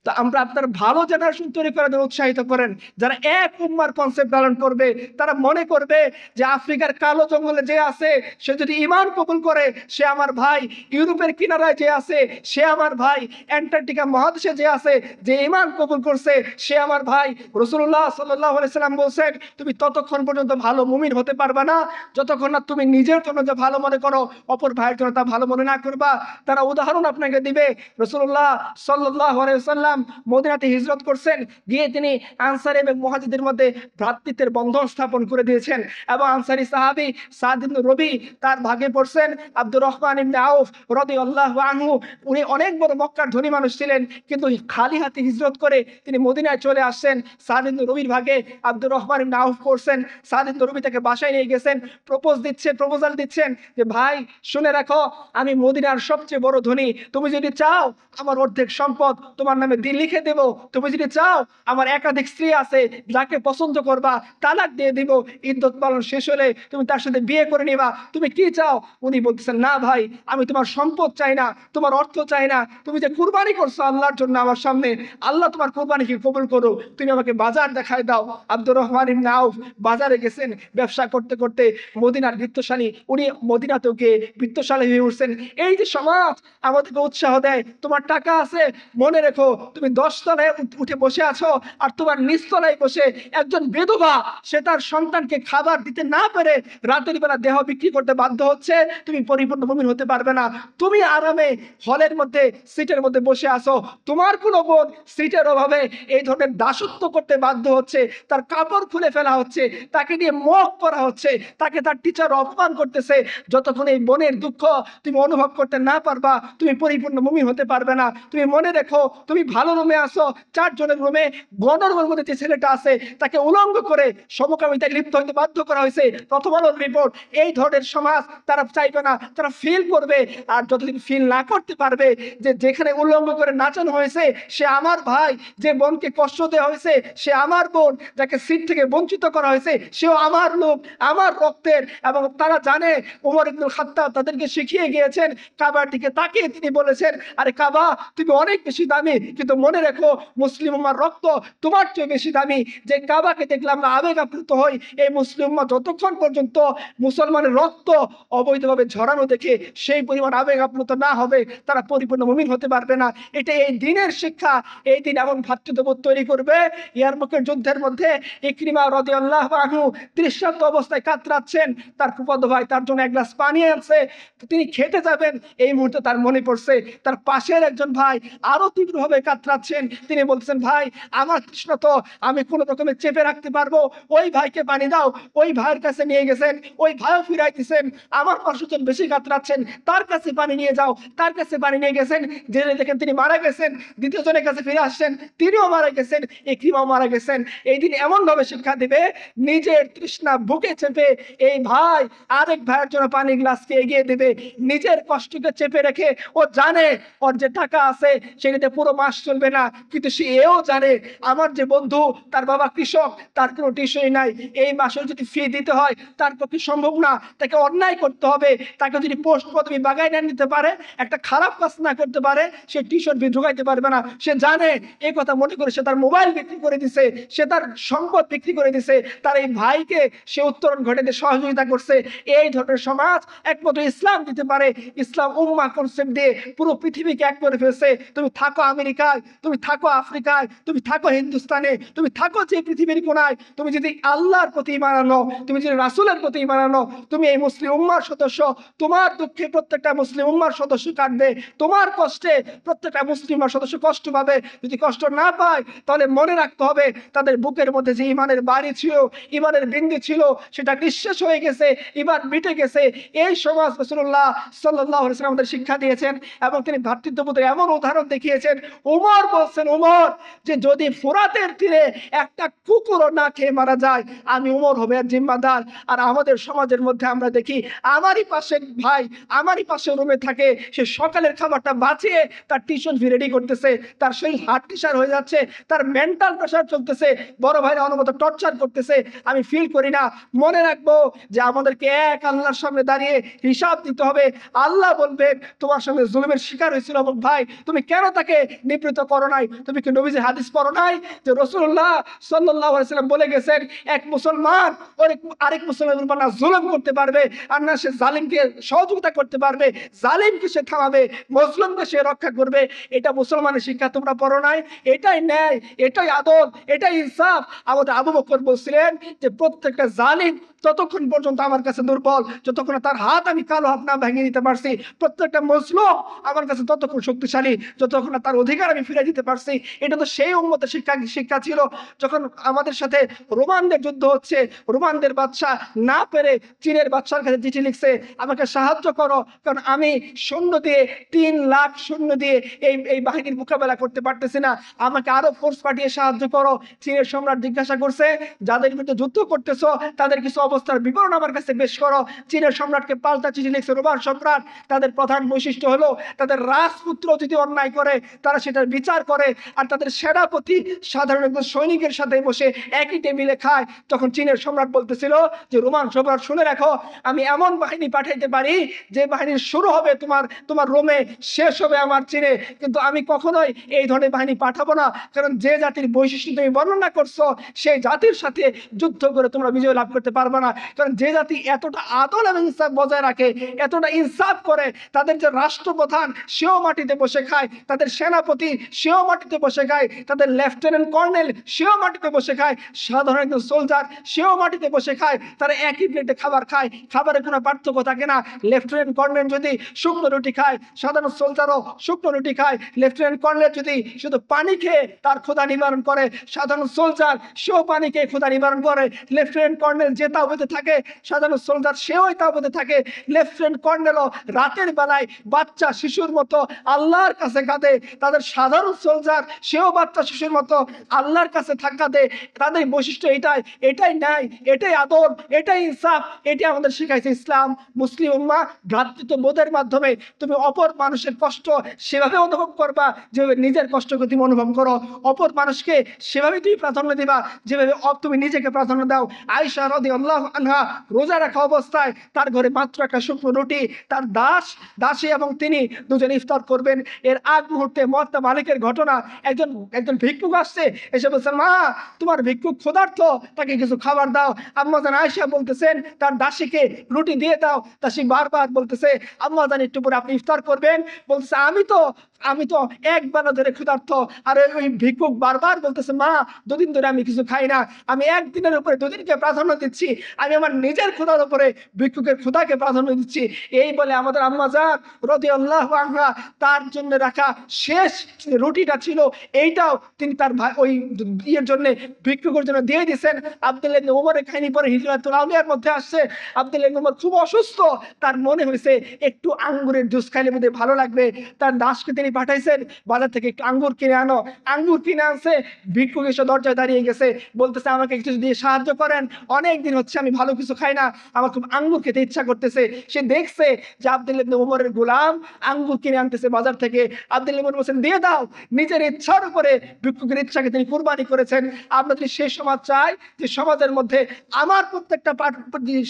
তো আমরা আপনার ভালো জেনারেশন তৈরি করার জন্য উৎসাহিত করেন, যারা এক উম্মার কনসেপ্ট ধারণ করবে, তারা মনে করবে যে আফ্রিকার কালো জঙ্গলে যে আছে সে যদি ঈমান কবুল করে সে আমার ভাই, ইউরোপের কিনারায় যে আছে সে আমার ভাই, অ্যান্টার্কটিকা মহাদেশে যে আছে যে ঈমান কবুল করছে সে আমার ভাই। রাসূলুল্লাহ সাল্লাল্লাহু আলাইহি সাল্লাম বলেছেন, তুমি ততক্ষণ পর্যন্ত ভালো মুমিন হতে পারবে না যতক্ষণ না তুমি নিজের জন্য যে ভালো মনে করো অপর ভাইয়ের জন্য তা ভালো মনে না করবা। তারা উদাহরণ আপনাকে দিবে, রাসূলুল্লাহ সাল্লাল্লাহু আলাইহি ওয়াসাল্লাম মদিনাতে হিজরত করছেন, গিয়ে তিনি আনসার এবং মুহাজিরদের মধ্যে ভ্রাতৃত্বের বন্ধন স্থাপন করে দিয়েছেন এবং আনসারী সাহাবী সাদ ইবনে রবি তার ভাগে পড়ছেন আব্দুর রহমান ইবনে আউফ রাদিয়াল্লাহু আনহু। উনি অনেক বড় মক্কার ধনী মানুষ ছিলেন, কিন্তু খালি হাতে হিজরত করে তিনি মদিনায় চলে আসছেন। সাদ ইবনে রবির ভাগে আব্দুর রহমান ইবনে আউফ পড়ছেন। সাদ ইবনে রবি তাকে বাসায় নিয়ে গেছেন, প্রপোজাল দিচ্ছেন যে ভাই শুনে রাখো, আমি মদিনার সবচেয়ে বড় ধনী, তুমি যদি চাও আমার অর্ধেক সম্পদ তোমার নামে লিখে দেব, তুমি যদি চাও আমার একাধিক স্ত্রী আছে যাকে পছন্দ করবা তালাক দিয়ে দিব, ইদ্যত পালন শেষ হলে তুমি তার সাথে বিয়ে করে নিবা, তুমি কি চাও? উনি বলতেছেন না ভাই, আমি তোমার সম্পদ চাই না, তোমার অর্থ চাই না, তুমি যে কুরবানি করছো আল্লাহর জন্য আমার সামনে, আল্লাহ তোমার কুরবানিকে কবুল করো, তুমি আমাকে বাজার দেখায় দাও। আব্দুর রহমান ইবনে আউফ বাজারে গেছেন, ব্যবসা করতে করতে মদিনার বৃত্তশালী, উনি মদিনাতেও গিয়ে বৃত্তশালী হয়ে উঠছেন। এই যে সমাজ আমাদেরকে উৎসাহ দেয়, তোমার টাকা আছে মনে রেখো তুমি 10 তলায় উঠে বসে আছো আর তোমার নিচ তলায় বসে একজন বিধবা সে তার সন্তানকে খাবার দিতে না পেরে রাতের বেলা দেহ বিক্রি করতে বাধ্য হচ্ছে, তুমি পরিপূর্ণ মুমিন হতে পারবে না। তুমি আরামে হলের মধ্যে সিটের মধ্যে বসে আছো, তোমার কোনো বোন সিটের অভাবে এই ধরনের দাসত্ব করতে বাধ্য হচ্ছে, তার কাপড় খুলে ফেলা হচ্ছে, তাকে নিয়ে মক করা হচ্ছে, তাকে তার টিচার অপমান করতেছে। যতক্ষণ এই বোনের দুঃখ তুমি অনুভব করতে না পারবা তুমি পরিপূর্ণ মুমিন হতে পারবে না। তুমি মনে রেখো, তুমি ভালো রুমে আসো, 4 জনের রুমে গণরুমের মধ্যে যে ছেলেটা আছে তাকে উলঙ্গ করে সমকামিতায় লিপ্ত হতে বাধ্য করা হয়েছে। প্রথম আলোর রিপোর্ট। এই ধরনের সমাজ তারা চাইবে না, তারা ফিল করবে। আর যতদিন ফিল না করতে পারবে যে যেখানে উলঙ্গ করে নাচানো হয়েছে সে আমার ভাই, যে বোনকে কষ্ট দেওয়া হয়েছে সে আমার বোন, যাকে সিট থেকে বঞ্চিত করা হয়েছে সেও আমার লোক, আমার রক্তের। এবং তারা জানে ওমর ইবনুল খাত্তাব তাদেরকে শিখিয়ে গিয়েছেন, কাবার দিকে তাকিয়ে তিনি বলেছেন, আরে কাবা তুমি অনেক বেশি দামি, কিন্তু মনে রেখো মুসলিম উম্মার রক্ত তোমার চেয়ে বেশি দামি। যে কাবাকে দেখলে আমরা আবেগ আপ্লুত হই, এই মুসলিম উম্মাহ যতক্ষণ পর্যন্ত মুসলমানের রক্ত অবৈধভাবে ঝরানো দেখে সেই পরিমাণ আবেগ আপ্লুত না হবে তারা পরিপূর্ণ মুমিন হতে পারবে না। এটা এই দিনের শিক্ষা। এই দিন এমন ভ্রাতৃত্ববোধ তৈরি করবে। ইয়ারমুকের যুদ্ধের মধ্যে ইকরিমা রাদিয়াল্লাহু আনহু তৃষ্ণার্ত অবস্থায় কাতরাচ্ছেন, তার ফুফাতো ভাই তার জন্য এক গ্লাস পানি আনছে, তিনি খেতে যাবেন, এই মুহূর্তে তার মনে পড়ছে তার পাশের একজন ভাই আরো তীব্রভাবে কাতরাচ্ছেন। তিনি বলছেন, ভাই আমার তৃষ্ণা তো আমি কোনো রকমে চেপে রাখতে পারবো, ওই ভাইকে পানি দাও। ওই ভাইয়ের কাছে নিয়ে গেছেন, ওই ভাইও ফিরাই দিচ্ছেন। আমার পাঁচজন বেশি কাতরাচ্ছেন, তার কাছে পানি নিয়ে যাও, তার কাছে পানি নিয়ে গেছেন, জেনে দেখেন তিনি মারা গেছেন। দ্বিতীয় জনের কাছে ফিরে আসছেন, তিনিও মারা গেছেন, ইকরিমাও মারা গেছেন। এই দিন এমন ভাবে শিক্ষা দিবে, নিজের তৃষ্ণা বুকে চেপে এই ভাই আরেক ভাইয়ের জন্য পানি গ্লাসকে এগিয়ে দেবে, নিজের কষ্টকে চেপে রেখে ও জানে ওর যে টাকা আছে সেটাতে পুরো মাস চলবে না, কিন্তু সে এও জানে আমার যে বন্ধু তার বাবা কৃষক, তার কোনো টিউশনই নাই, এই মাসে যদি ফি দিতে হয় তার পক্ষে সম্ভব না, তাকে অন্যায় করতে হবে। তাকে যদি পোস্ট পদবি বাগায় না নিতে পারে, একটা খারাপ কাজ না করতে পারে, সে টিউশন ফি ঢুকাইতে পারবে না। সে জানে, এই কথা মনে করে সে তার মোবাইল বিক্রি করে দিছে, সে তার সম্পদ বিক্রি করে দিছে, তার এই ভাইকে সে উত্তরণ ঘটাতে সহযোগিতা করছে। এই ধরনের সমাজ একমাত্র ইসলাম দিতে পারে। ইসলাম উম্মাহ কনসেপ্ট দিয়ে পুরো পৃথিবীকে এক করে ফেলছে। তুমি থাকো আমেরিকায়, তুমি থাকো আফ্রিকায়, তুমি থাকো হিন্দুস্তানে, তুমি থাকো যে পৃথিবীর কোনায়, তুমি যদি আল্লাহর প্রতি ঈমান আনো, তুমি যদি রাসূলের প্রতি ঈমান আনো, তুমি এই মুসলিম উম্মাহর সদস্য। তোমার দুঃখে প্রত্যেকটা মুসলিম উম্মাহর সদস্য কাটবে, তোমার কষ্টে প্রত্যেকটা মুসলিম উম্মাহর সদস্য কষ্ট পাবে। যদি কষ্ট না পায় তাহলে মনে রাখতে হবে তাদের বুকের মধ্যে যে ঈমানের বাড়ি ছিল, ঈমানের বিন্দু ছিল, সেটা নিঃশেষ হয়ে গেছে, ঈমান মিটে গেছে। এই সমাজ রাসূলুল্লাহ সাল্লাল্লাহু আলাইহি ওয়াসাল্লাম আমাদের শিক্ষা দিয়েছেন এবং তিনি ভ্রাতৃত্ববোধের এমন উদাহরণ দেখিয়েছেন, উমর বলছেন, উমর যে যদি ফোরাতের তীরে একটা কুকুরও না খেয়ে মারা যায় আমি উমর হবে আর জিম্মাদার। আর আমাদের সমাজের মধ্যে আমরা দেখি আমারই পাশে ভাই আমারই পাশে রুমে থাকে, সে সকালের খাবারটা বাঁচিয়ে তার টিউশন ফি রেডি করতেছে, তার শরীর হার্ট প্রেশার হয়ে যাচ্ছে, তার মেন্টাল প্রেশার চলতেছে, বড় ভাইরা অনুমত টর্চার করতেছে। আমি ফিল করি না। মনে রাখবো যে আমাদেরকে এক আল্লাহর সামনে দাঁড়িয়ে হিসাব দিতে হবে। আল্লাহ বলবেন তোমার সঙ্গে জুলুমের শিকার হয়েছিল অমুক ভাই, তুমি কেন তাকে নিবৃত করো নাই? তুমি কি নবীজির হাদিস পড়ো নাই যে রাসূলুল্লাহ সাল্লাল্লাহু আলাইহি ওয়াসাল্লাম বলে গেছেন এক মুসলমান আরেক মুসলমানের উপর না জুলুম করতে পারবে আর না সে জালিমকে সহযোগিতা করতে পারবে, জালিমকে সে থামাবে, মজলুমকে সে রক্ষা করবে। এটা মুসলমানের শিক্ষা তোমরা পড়ো নাই? এটাই ন্যায়, এটাই আদল, এটাই ইনসাফ। আমাদের আবু বকর বলছিলেন যে প্রত্যেকটা জালিম ততক্ষণ পর্যন্ত আমার কাছে দুর্বল যতক্ষণ তার হাত আমি কালো হাত না ভেঙে দিতে পারছি, প্রত্যেকটা মজলুম আমার কাছে ততক্ষণ শক্তিশালী যতক্ষণ তার অধিকার আমি ফিরে দিতে পারছি। এটা তো সেই উম্মতের শিক্ষা ছিল। যখন আমাদের সাথে রোমানদের যুদ্ধ হচ্ছে, রোমানদের বাদশা না পেরে চীনের বাদশার কাছে চিঠি লিখছে, আমাকে সাহায্য করো, কারণ আমি সৈন্য দিয়ে 3 লাখ সৈন্য দিয়ে এই বাহিনীর মোকাবেলা করতে পারতেছি না, আমাকে আরো ফোর্স পাঠিয়ে সাহায্য করো। চীনের সম্রাট জিজ্ঞাসা করছে যাদের বিরুদ্ধে যুদ্ধ করতেছো তাদের কিছু অবস্থার বিবরণ আমার কাছে পেশ করো। চীনের সম্রাটকে পাল্টা চিঠি লিখছে রোমান সম্রাট। তাদের প্রধান বৈশিষ্ট্য হলো তাদের রাজপুত্র যদি অন্যায় করে তারা সেটার বিচার করে, আর তাদের সেনাপতি সাধারণ একজন সৈনিকের সাথে বসে একই টেবিলে খায়। তখন চীনের সম্রাট বলতেছিল যে রোমান সম্রাট শুনে রাখো, আমি এমন বাহিনী পাঠাইতে পারি যে বাহিনীর শুরু হবে তোমার রোমে, শেষ হবে আমার চীনে, কিন্তু আমি কখনোই এই ধরনের বাহিনী পাঠাবো না, কারণ যে জাতির বৈশিষ্ট্য তুমি বর্ণনা করছো সেই জাতির সাথে যুদ্ধ করে তোমরা বিজয় লাভ করতে পারবে না। কারণ যে জাতি এতটা আদল এবং ইনসাফ বজায় রাখে, এতটা ইনসাফ করে, তাদের যে রাষ্ট্রপ্রধান সেও মাটিতে বসে খায়, তাদের সেনাপতি সেও মাটিতে বসে খায়, তাদের লেফটেন্যান্ট কর্নেল সেও মাটিতে বসে খায়, সাধারণ একজন সোলজার সেও মাটিতে বসে খায়, তারা একই প্লেটে খাবার খায়, খাবারের কোনো পার্থক্য থাকে না। লেফটেন্যান্ট কর্নেল যদি শুকনো রুটি খায়, সাধারণ সোলজারও শুকনো রুটি খায়। লেফটেন্যান্ট কর্নেল যদি শুধু পানি খেয়ে তার ক্ষুধা নিবারণ করে, সাধারণ সোলজার সেও পানি খেয়ে ক্ষুধা নিবারণ করে। লেফটেন্যান্ট কর্নেল যে তাঁবুতে থাকে, সাধারণ সোলজার সেও তাঁবুতে থাকে। লেফটেন্যান্ট কর্নেলও রাতের বেলায় বাচ্চা শিশুর মতো আল্লাহর কাছে কাঁদে, তাদের সাধারণ সোলজার সেও বাচ্চা শিশুর মতো আল্লাহর কাছে কাঁদে। তাদের বৈশিষ্ট্য এটাই ন্যায়, এটাই আদর, এটাই ইনসাফ, এটি আমাদের শিখাইছে ইসলাম। মুসলিম উম্মাহ ভ্রাতৃত্ববোধের মাধ্যমে তুমি অপর মানুষের কষ্ট সেভাবে অনুভব করবা যেভাবে নিজের কষ্টকে তুমি অনুভব করো, অপর মানুষকে সেভাবে তুমি প্রাধান্য দিবা যেভাবে তুমি নিজেকে প্রাধান্য দাও। আয়েশা রাদিয়াল্লাহু আনহা রোজা রাখা অবস্থায় তার ঘরে মাত্র একটা শুকনো রুটি, তার দাসী এবং তিনি দুজন ইফতার করবেন। এর আগ মুহূর্তে মুয়াত্তা মালিকের ঘটনা, একজন ভিক্ষুক আসছে, এসে বলছেন মা তোমার ভিক্ষুক ক্ষুধার্ত, তাকে কিছু খাবার দাও। আম্মা জান আয়েশা বলতেছেন তার দাসীকে রুটি দিয়ে দাও। দাসী বারবার বলতেছে আম্মা জান একটু পরে আপনি ইফতার করবেন। বলতেছে আমি তো এক বেলা ধরে ক্ষুধার্ত। আর ওই ভিক্ষুক বারবার বলতেছে মা 2 দিন ধরে আমি কিছু খাই না, আমি একদিনের উপরে 2 দিনকে প্রাধান্য দিচ্ছি, আমি আমার নিজের ক্ষুধার উপরে ভিক্ষুকের ক্ষুধাকে প্রাধান্য দিচ্ছি। এই বলে আমাদের আম্মা জান রাদিয়াল্লাহু আনহা তার জন্য রাখা শেষ রুটিটা ছিল এইটাও তিনি তার ভাই ওই ইয়ের জন্য ভিক্ষুকের জন্য দিয়ে দিয়েছেন। আব্দুল্লাহ ইবনে ওমরের কাহিনী পরে হিজরাতুল আউলিয়ার মধ্যে আসছে। আব্দুল্লাহ ইবনে ওমর খুব অসুস্থ, তার মনে হয়েছে একটু আঙ্গুরের জুস খাইলে বোধহয় ভালো লাগবে। তার দাসকে তিনি পাঠাইছেন বাজার থেকে একটু আঙ্গুর কিনে আনো। আঙ্গুর কিনে আনছে, ভিক্ষুক এসে দরজায় দাঁড়িয়ে গেছে, বলতেছে আমাকে একটু দিয়ে সাহায্য করেন, অনেক দিন হচ্ছে আমি ভালো কিছু খাই না, আমার খুব আঙ্গুর খেতে ইচ্ছা করতেছে। সে দেখছে যে আব্দুল্লাহ ইবনে ওমরের গোলাম আঙ্গুর কিনে আনতেছে বাজার থেকে। আব্দুল্লাহ ইবনে ওমর বলেন দিয়ে দাও। নিজের ইচ্ছার উপরে ভিক্ষুকের ইচ্ছাকে তিনি কুরবানি করেছেন। আমরা যদি সেই সমাজ চাই যে সমাজের মধ্যে আমার প্রত্যেকটা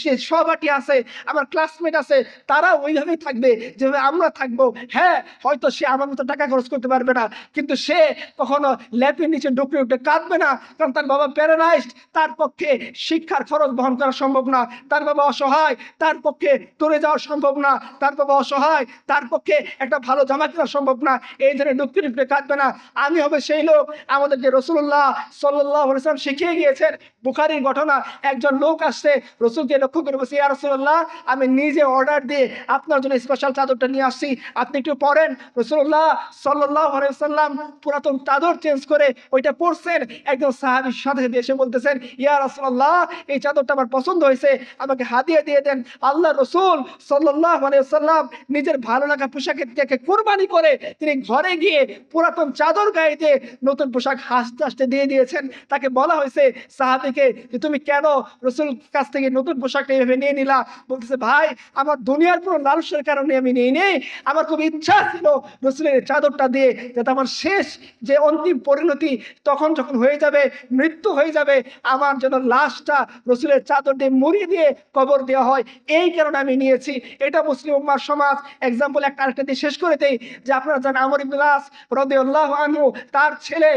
সে সহপাঠী আছে, আমার ক্লাসমেট আছে, তারা ওইভাবেই থাকবে যেভাবে আমরা থাকবো। হ্যাঁ হয়তো সে আমার মতো টাকা খরচ করতে পারবে না, কিন্তু সে কখনো ল্যাপের নিচে ডুকরে কাঁদবে না, কারণ তার বাবা প্যারালাইজড, তার পক্ষে শিক্ষার খরচ বহন করা সম্ভব না, তার বাবা অসহায়, তার পক্ষে টরে যাওয়া সম্ভব না, তার বাবা অসহায়, তার পক্ষে একটা ভালো জামা কেনা সম্ভব না, এই ধরনের ডুকরে কাঁদবে না। আমি হবে সেই লোক। আমাদেরকে রাসূলুল্লাহ সাল্লাল্লাহু আলাইহি ওয়াসাল্লাম শিখিয়ে গিয়েছেন। বুখারীর ঘটনা, একজন লোক আসছে রাসূলকে লক্ষ্য করে বলছে ইয়া রাসূলুল্লাহ আমি নিজে অর্ডার দিয়ে আপনার জন্য স্পেশাল চাদরটা নিয়ে আসছি, আপনি একটু পরেন। রাসূলুল্লাহ সাল্লাল্লাহু আলাইহি ওয়াসাল্লাম পুরাতন চাদর চেঞ্জ করে ওইটা পরছেন। একজন সাহাবীর সাথে এসে বলতেছেন ইয়া রাসূলুল্লাহ এই চাদরটা আমার পছন্দ হয়েছে, আমাকে হাদিয়া দিয়ে দেন। আল্লাহ রাসূল সাল্লাল্লাহু আলাইহি ওয়াসাল্লাম নিজের ভালো লাগা পোশাকের থেকে কুরবানি করে তিনি ঘরে গিয়ে পুরাতন চাদর গায়ে দিয়ে নতুন পোশাক হাসতে হাসতে দিয়ে দিয়েছেন। তাকে বলা হয়েছে সাহাবীকে যে তুমি কেন রসুল কাছ থেকে নতুন পোশাকটা এভাবে নিয়ে নিলা? বলতেছে ভাই আমার দুনিয়ার কোনো লালসার কারণে আমি নিয়ে নেই, আমার খুব ইচ্ছা ছিল রসুলের চাদরটা দিয়ে যাতে আমার শেষ যে অন্তিম পরিণতি তখন যখন হয়ে যাবে, মৃত্যু হয়ে যাবে, আমার যেন লাশটা রসুলের চাদর দিয়ে মুড়িয়ে দিয়ে কবর দেওয়া হয়, এই কারণে আমি নিয়েছি। এটা মুসলিম উম্মার সমাজ। এক্সাম্পল আরেকটা দিয়ে শেষ করে দেই যে আপনারা জানেন আমর ইবনে আস রাদিয়াল্লাহু আনহু তার ছেলে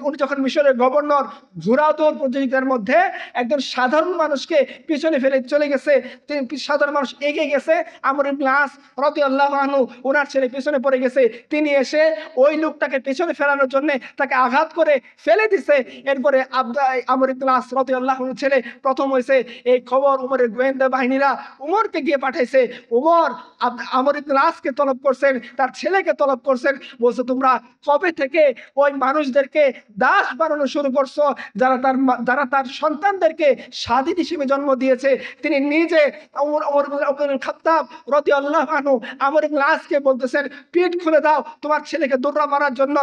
উনি যখন মিশরের গভর্নর ঘোড়া দৌড় প্রতিযোগিতার মধ্যে একজন সাধারণ মানুষকে পিছনে ফেলে চলে গেছে, তিনি সাধারণ মানুষ এগিয়ে গেছে, আমর ইবনে আস রাদিয়াল্লাহু আনহু ওনার ছেলে পিছনে পড়ে গেছে, তিনি এসে ওই লোকটাকে পিছনে ফেলানোর জন্য তাকে আঘাত করে ফেলে দিছে। এরপরে আমর ইবনে আস রাদিয়াল্লাহু আনহু ছেলে প্রথম হয়েছে। এই খবর উমরের গোয়েন্দা বাহিনীরা উমরকে গিয়ে পাঠাইছে। উমর আমর ইবনে আসকে তলব করছেন, তার ছেলেকে তলব করছেন, বলছে তোমরা কবে থেকে ওই মানুষদেরকে দাস বানানো শুরু করছো যারা তার সন্তানদেরকে স্বাধীন হিসেবে জন্ম দিয়েছে। তিনি নিজে খাত্তাব রাদিয়াল্লাহু আনহু আমর ইবনে আসকে বলতেছেন পিঠ খুলে দাও, তোমার ছেলেকে দৌড়া মারার জন্য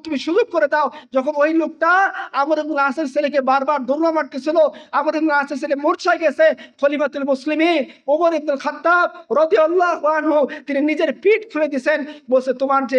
তুমি সুযোগ করে দাও। যখন ওই লোকটা আমর ইবনে আসের ছেলেকে বারবার দৌড়া মারতেছিল, আমর ইবনে আসের ছেলে মূর্ছায় গেছে, খলিফাতুল মুসলিমিন ওমর ইবনে খাত্তাব রাদিয়াল্লাহু আনহু তিনি নিজের পিঠ খুলে দিয়েছেন, বলছে তোমার যে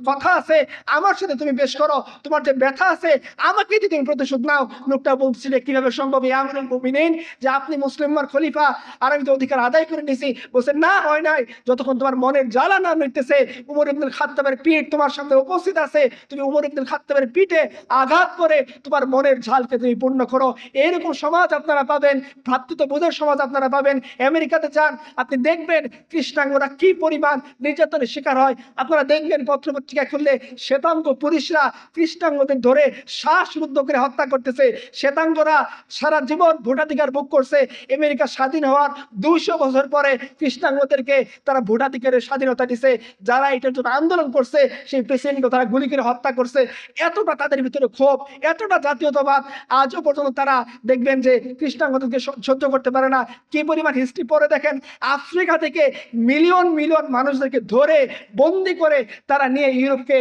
কথা আছে আমার সাথে তুমি বেশ করো, তোমার যে ব্যথা আছে আমাকে দিয়ে তুমি প্রতিশোধ নাও। লোকটা বলছিল কিভাবে সম্ভব ইয়া আমিরুল মুমিনিন যে আপনি মুসলিমের খলিফা আর আমি তো অধিকার আদায় করে নিয়েছি? বলছে না হয় নাই, যতক্ষণ তোমার মনের জ্বালা না মিটতেছে উমর ইবনে খাত্তাবের পিঠ তোমার সামনে উপস্থিত আছে, তুমি উমর ইবনে খাত্তাবের পিঠে আঘাত করে তোমার মনের ঝালকে তুমি পূর্ণ করো। এইরকম সমাজ আপনারা পাবেন, ভ্রাতৃত্ববোধের সমাজ আপনারা পাবেন। আমেরিকাতে যান, আপনি দেখবেন কৃষ্ণাঙ্গরা কি পরিমাণ নির্যাতনের শিকার হয়। আপনারা দেখবেন পত্রপত্রিকা খুললে শ্বেতাঙ্গ পুরুষরা কৃষ্ণাঙ্গদের ধরে শ্বাসরুদ্ধ করে হত্যা করতেছে। শ্বেতাঙ্গরা সারা জীবন ভোটাধিকার ভোগ করছে। আমেরিকা স্বাধীন হওয়ার 200 বছর পরে কৃষ্ণাঙ্গদেরকে তারা ভোটাধিকারের স্বাধীনতা দিছে। যারা এটার জন্য আন্দোলন করছে সেই প্রেসিডেন্টকে তারা গুলি করে হত্যা করছে। এতটা তাদের ভিতরে ক্ষোভ, এতটা জাতীয়তাবাদ, আজও পর্যন্ত তারা দেখবেন যে কৃষ্ণাঙ্গদেরকে সহ্য করতে পারে না। কি পরিমাণ হিস্ট্রি পরে দেখেন, আফ্রিকা থেকে মিলিয়ন মিলিয়ন মানুষদেরকে ধরে বন্দি করে তারা নিয়ে ইউরোপকে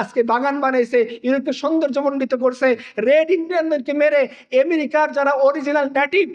আজকে বাগান বানাইছে, ইউরোপকে সৌন্দর্যমণ্ডিত করছে। রেড ইন্ডিয়ানদেরকে মেরে আমেরিকার যারা অরিজিনাল নেটিভ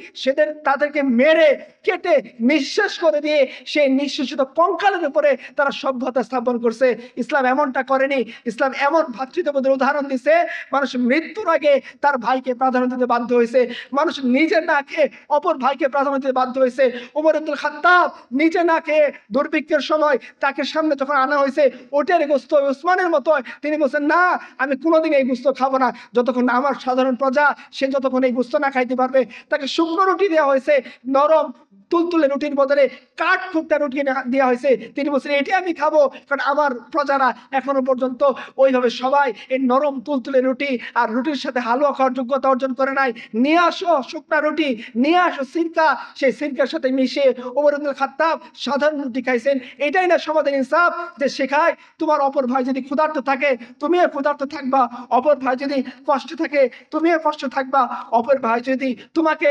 তাদেরকে মেরে কেটে নিঃশেষ করে দিয়ে সেই নিঃশেষিত কঙ্কালের উপরে তারা সভ্যতা স্থাপন করছে। ইসলাম এমনটা করেনি। ইসলাম এমন ভ্রাতৃত্ববোধের উদাহরণ দিছে, মানুষ মৃত্যুর আগে তার ভাইকে প্রাধান্য দিতে বাধ্য হয়েছে, মানুষ নিজে না খেয়ে অপর ভাইকে প্রাধান্য দিতে বাধ্য হয়েছে। উমর ইবনে খাত্তাব নিজে না খেয়ে দুর্ভিক্ষের সময় তাকে সামনে যখন আনা হয়েছে ওটের গোস্ত উসমানের মতো, তিনি বলছেন না আমি কোনোদিন এই গোস্ত খাবো না যতক্ষণ আমার সাধারণ প্রজা সে যতক্ষণ এই গোস্ত না খাইতে পারবে। তাকে শুকনো রুটি দেওয়া হয়েছে, নরম তুলতুলে রুটির বদলে কাঠ ফুটা রুটি দেওয়া হয়েছে। তিনি বলছেন এটি আমি খাবো, কারণ আমার প্রজারা এখনো পর্যন্ত ওইভাবে সবাই এই নরম তুলতুলে রুটি আর রুটির সাথে হালুয়া খাওয়ার যোগ্যতা অর্জন করে নাই। নিয়ে আসো শুকনা রুটি, নিয়ে আসো সিরকা, সেই সিরকার সাথে মিশে ওমর ইবনে খাত্তাব সাধারণ রুটি খাইছেন। এটাই না সমাজের ইনসাফ যে শেখায় তোমার অপর ভাই যদি ক্ষুধার্ত থাকে তুমিও ক্ষুধার্ত থাকবা, অপর ভাই যদি কষ্ট থাকে তুমিও কষ্ট থাকবা, অপর ভাই যদি তোমাকে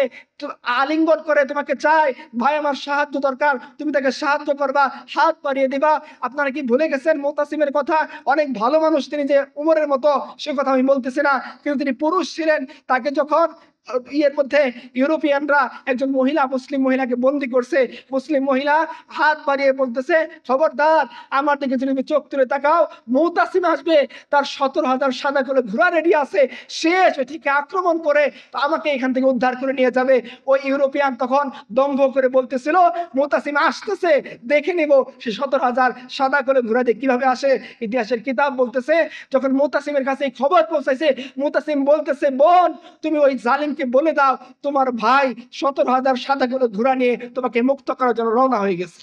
আলিঙ্গন করে তোমাকে চায় ভাই আমার সাহায্য দরকার তুমি তাকে সাহায্য করবা, হাত বাড়িয়ে দিবা। আপনারা কি ভুলে গেছেন মুতাসিমের কথা? অনেক ভালো মানুষ তিনি, যে উমরের মতো সে কথা আমি বলতেছি না, কিন্তু তিনি পুরুষ ছিলেন। তাকে যখন ইয়ের মধ্যে ইউরোপিয়ানরা একজন মহিলা মুসলিম মহিলাকে বন্দি করছে, মুসলিম মহিলা হাত বাড়িয়ে বলতেছে খবরদার আমার দিকে যদি তুমি চোখ তুলে তাকাও মুতাসিম আসবে, তার 17,000 সাদা করে ঘোড়া রেডি আছে, সে এসে ঠিক আক্রমণ করে আমাকে এখান থেকে উদ্ধার করে নিয়ে যাবে। ওই ইউরোপিয়ান তখন দম্ভ করে বলতেছিল মুতাসিম আসতেছে, দেখে নিব সে 17,000 সাদা করে ঘোড়া দিয়ে কিভাবে আসে। ইতিহাসের কিতাব বলতেছে যখন মুতাসিমের কাছে এই খবর পৌঁছাইছে মুতাসিম বলতেছে বোন তুমি ওই জালিম বলে দাও তোমার ভাই 17,000 সাদা করে ঘোড়া নিয়ে তোমাকে মুক্ত করার জন্য রওনা হয়ে গেছে।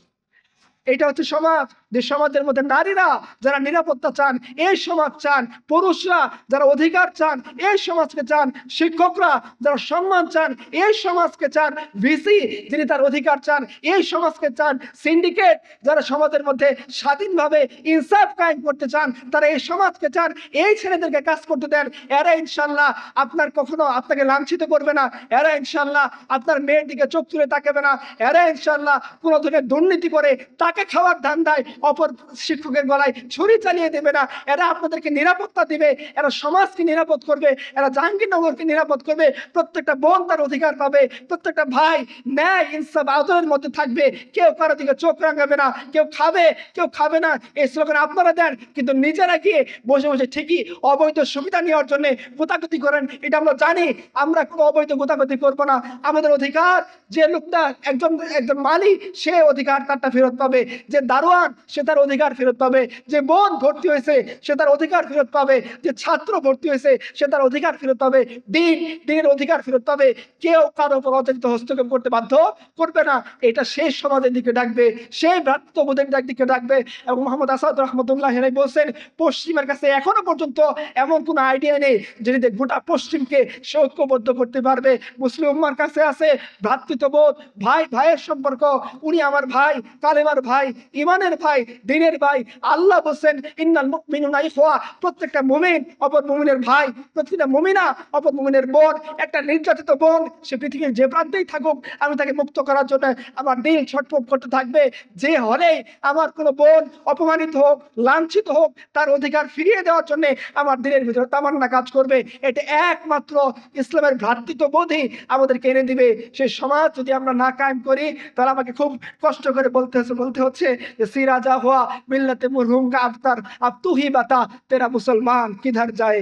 এটা হচ্ছে সমাজ, যে সমাজের মধ্যে নারীরা যারা নিরাপত্তা চান এই সমাজ চান, পুরুষরা যারা অধিকার চান এই সমাজকে চান, শিক্ষকরা যারা সম্মান চান এই সমাজকে চান, ভিসি যিনি তার অধিকার চান এই সমাজকে চান, সিন্ডিকেট যারা সমাজের মধ্যে স্বাধীনভাবে ইনসাফ কায়েম করতে চান তারা এই সমাজকে চান। এই ছেলেদেরকে কাজ করতে দেন, এরা ইনশাল্লাহ আপনাকে লাঞ্ছিত করবে না, এরা ইনশাল্লাহ আপনার মেয়ের দিকে চোখ তুলে তাকাবে না, এরা ইনশাল্লাহ কোনো ধরনের দুর্নীতি করে তাকে খাওয়ার ধান্দায় অপর শিক্ষকের গলায় ছুরি চালিয়ে দেবে না। এরা আপনাদেরকে নিরাপত্তা দিবে, এরা সমাজকে নিরাপদ করবে, এরা জাহাঙ্গীরনগরকে নিরাপদ করবে। প্রত্যেকটা বোন তার অধিকার পাবে, প্রত্যেকটা ভাই ন্যায় ইনসাফ আদরের মধ্যে থাকবে, কেউ কারো দিকে চোখ রাঙাবে না, কেউ খাবে কেউ খাবে না। এই স্লোগান আপনারা দেন, কিন্তু নিজেরা গিয়ে বসে বসে ঠিকই অবৈধ সুবিধা নেওয়ার জন্য গোতাগতি করেন। এটা আমরা জানি, আমরা কোনো অবৈধ গোতাগতি করবো না। আমাদের অধিকার, যে লোকটা একজন একজন মালিক সে অধিকার তারটা ফেরত পাবে, যে দারোয়ান সে তার অধিকার ফেরত পাবে, যে বোন ভর্তি হয়েছে সে তার অধিকার ফেরত পাবে, যে ছাত্র ভর্তি হয়েছে সে তার অধিকার ফেরত পাবে, দিনের অধিকার ফেরত পাবে। কেউ কারো উপর অযাচিত হস্তক্ষেপ করতে বাধ্য করবে না। এটা সেই সমাজের দিকে ডাকবে, সেই ভ্রাতৃত্ববোধের দিকে ডাকবে। এবং মোহাম্মদ আসাদ রহমতুল্লাহ বলছেন, পশ্চিমের কাছে এখনো পর্যন্ত এমন কোনো আইডিয়া নেই যেটি গোটা পশ্চিমকে সে ঐক্যবদ্ধ করতে পারবে। মুসলিম উম্মার কাছে আছে ভ্রাতৃত্ববোধ, ভাই ভাইয়ের সম্পর্ক। উনি আমার ভাই, কালেমার ভাই, ইমানের ভাই, দিনের ভাই। আল্লাহ বলছেন ইন্নাল মুমিনুনা ইখওয়া, প্রত্যেকটা মুমিন অপর মুমিনের ভাই, প্রত্যেকটা মুমিনা অপর মুমিনের বোন। একটা নির্যাতিত বোন সে পৃথিবীর যে প্রান্তেই থাকুক, আমি তাকে মুক্ত করার জন্য আমার দিল ছটফট করতে থাকবে। যে হলে আমার কোনো বোন অপমানিত হোক, লাঞ্ছিত হোক, তার অধিকার ফিরিয়ে দেওয়ার জন্য আমার দিলের ভিতরে তামান্না কাজ করবে। এটা একমাত্র ইসলামের ভ্রাতৃত্ববোধই আমাদেরকে এনে দিবে। সেই সমাজ যদি আমরা না কায়েম করি, তাহলে আমাকে খুব কষ্ট করে বলতে হচ্ছে যে সিরা যা হুয়া মিল্লাতে মুরহুম কা আফতার, আব তু হি বাতা তেরা মুসলমান কিধর যায়,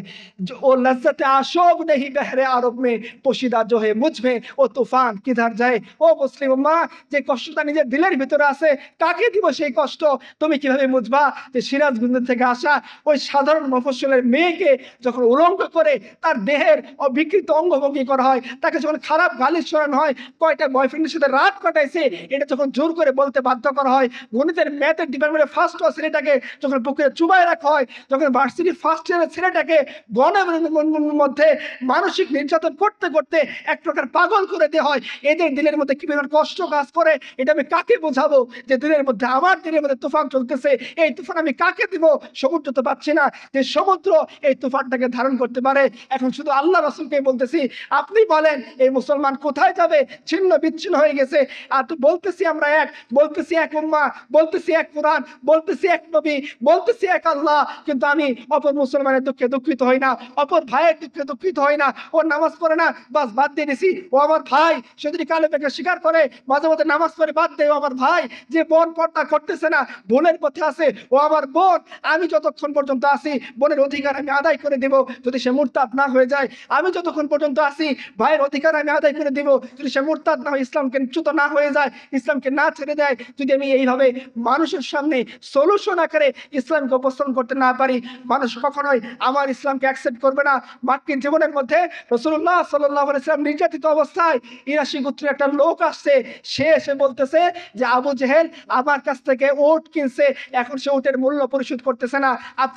ও লজ্জতে আশোক নেহি বহরে আরব মে পোশিদা জো হে মুঝ মে ও তুফান কিধর যায়। ও মুসলিম উম্মাহ, যে কষ্টটা নিজের দিলের ভিতরে আছে, কাকে দিব সেই কষ্ট? তুমি কিভাবে বুঝবা যে সিরাজগঞ্জ থেকে আসা ওই সাধারণ মফস্বলের মেয়েকে যখন উলঙ্গ করে তার দেহের বিকৃত অঙ্গভঙ্গি করা হয়, তাকে যখন খারাপ গালির শোনানো হয়, কয়টা বয়ফ্রেন্ডের সাথে রাত কাটাইছে এটা যখন জোর করে বলতে বাধ্য করা হয়, গণিতের ম্যাথের ডিপার্টমেন্টে ফার্স্ট হওয়া ছেলেটাকে যখন বুকে চুবাই রাখা হয়, যখন ভার্সিটি ফার্স্ট ইয়ারের ছেলেটাকে গণের মধ্যে মানসিক নির্যাতন করতে করতে এক প্রকার পাগল করে দেওয়া হয়, এদের দিলের মধ্যে কি পরিমাণ কষ্ট কাজ করে এটা আমি কাকে বোঝাবো? যে দিলের মধ্যে, আমার দিলের মধ্যে তুফান চলতেছে, এই তুফান আমি কাকে দিব? সমুদ্র তো পাচ্ছি না যে সমুদ্র এই তুফানটাকে ধারণ করতে পারে। এখন শুধু আল্লাহ রাসূলকে বলতেছি, আপনি বলেন এই মুসলমান কোথায় যাবে? ছিন্ন বিচ্ছিন্ন হয়ে গেছে। আর তো বলতেছি আমরা এক, বলতেছি এক উম্মাহ, বলতেছি এক কোরআন, বলতেছি এক নবী, বলতেছি এক আল্লাহ, কিন্তু আমি অপর মুসলমানের দুঃখে দুঃখিত হই না, অপর ভাইয়ের দুঃখে দুঃখিত হই না। ও নামাজ পড়ে না, বাস বাদ দিয়ে দিছি, ও আমার ভাই। সে যদি কালে পেকে স্বীকার করে, মাঝে মাঝে নামাজ পড়ে, বাদ দেয়, ও আমার ভাই। যে বোন পর্দা করতেছে না, বোনের পথে আছে, ও আমার বোন। আমি যতক্ষণ পর্যন্ত আসি বোনের অধিকার আমি আদায় করে দেব যদি সে মুরতাদ না হয়ে যায়। আমি যতক্ষণ পর্যন্ত আসি ভাইয়ের অধিকার আমি আদায় করে দেব যদি সে মুরতাদ না হয়, ইসলামকে চ্যুত না হয়ে যায়, ইসলামকে না ছেড়ে দেয়। যদি আমি এইভাবে মানুষের সামনে সলিউশন আকারে ইসলামকে উপস্থাপন করতে না পারি, মানুষ কখনোই আমার ইসলামকে অ্যাকসেপ্ট করবে না। মার্কিন জীবনের মধ্যে রাসূলুল্লাহ সাল্লাল্লাহু আলাইহি ওয়াসাল্লাম নির্যাতিত অবস্থায় ইরাশি গোত্রের একটা লোক আসছে, সে এসে বলতেছে যে আবু জেহেল আমার কাছ থেকে উট কিনছে, এখন সে উটের মূল্য পরিশোধ করতেছে না,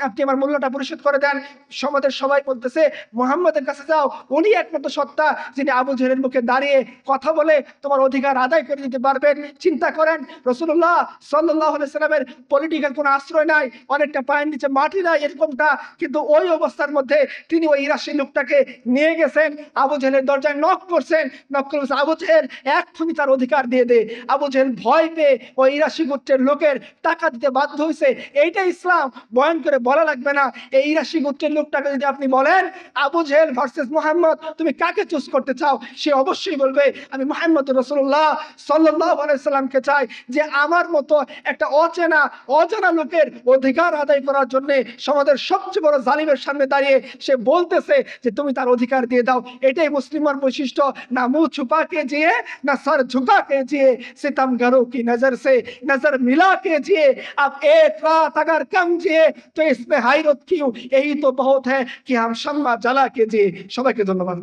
আপনি আমার মূল্যটা পরিশোধ করে দেন। সমাজের সবাই বলতেছে মুহাম্মদের কাছে যাও, উনি একমাত্র সত্তা যিনি আবু জেহেলের মুখে দাঁড়িয়ে কথা বলে তোমার অধিকার আদায় করে দিতে পারবেন। চিন্তা করেন, রাসূলুল্লাহ সাল্লাল্লাহু আলাইহি ওয়াসাল্লামের পলিটিক্যাল কোনো আশ্রয় নাই, অনেকটা পায়ের নিচে মাটি নাই এরকমটা, কিন্তু ওই অবস্থার মধ্যে তিনি ওই ইরাশি লোকটাকে নিয়ে গেছেন, আবু জেহেলের দরজায় নক করছেন, নক করে আবু জেহেল এক্ষুনি তার অধিকার দিয়ে দে। আবু জেহেল ভয় পেয়ে ওই ইরাশি গোত্রের লোকের টাকা দিতে বাধ্য হয়েছে। এইটা ইসলাম, বয়ান করে বলা লাগবে না। এই ইরাশি গোত্রের লোকটাকে যদি আপনি বলেন আবু জেহেল ভার্সেস মুহাম্মদ, তুমি কাকে চুজ করতে চাও? সে অবশ্যই বলবে আমি মুহাম্মদ রাসূলুল্লাহ সাল্লাল্লাহু আলাইহি সাল্লামকে চাই, যে আমার মতো একটা অজানা লোকের অধিকার আদায় করার জন্য সমাজের সবচেয়ে বড় জালিমের সামনে দাঁড়িয়ে সে বলতেছে যে তুমি তার অধিকার দিয়ে দাও। এটাই মুসলিমের বৈশিষ্ট্য। না মুখ छुपा के जिए, ना सर झुका के जिए, सितमगरों की नजर से नजर मिला के जिए। अब एक रात अगर कम जिए तो इसमें हैरत क्यों, यही तो बहुत है कि हम शम्मा जला के जिए। সবাইকে ধন্যবাদ।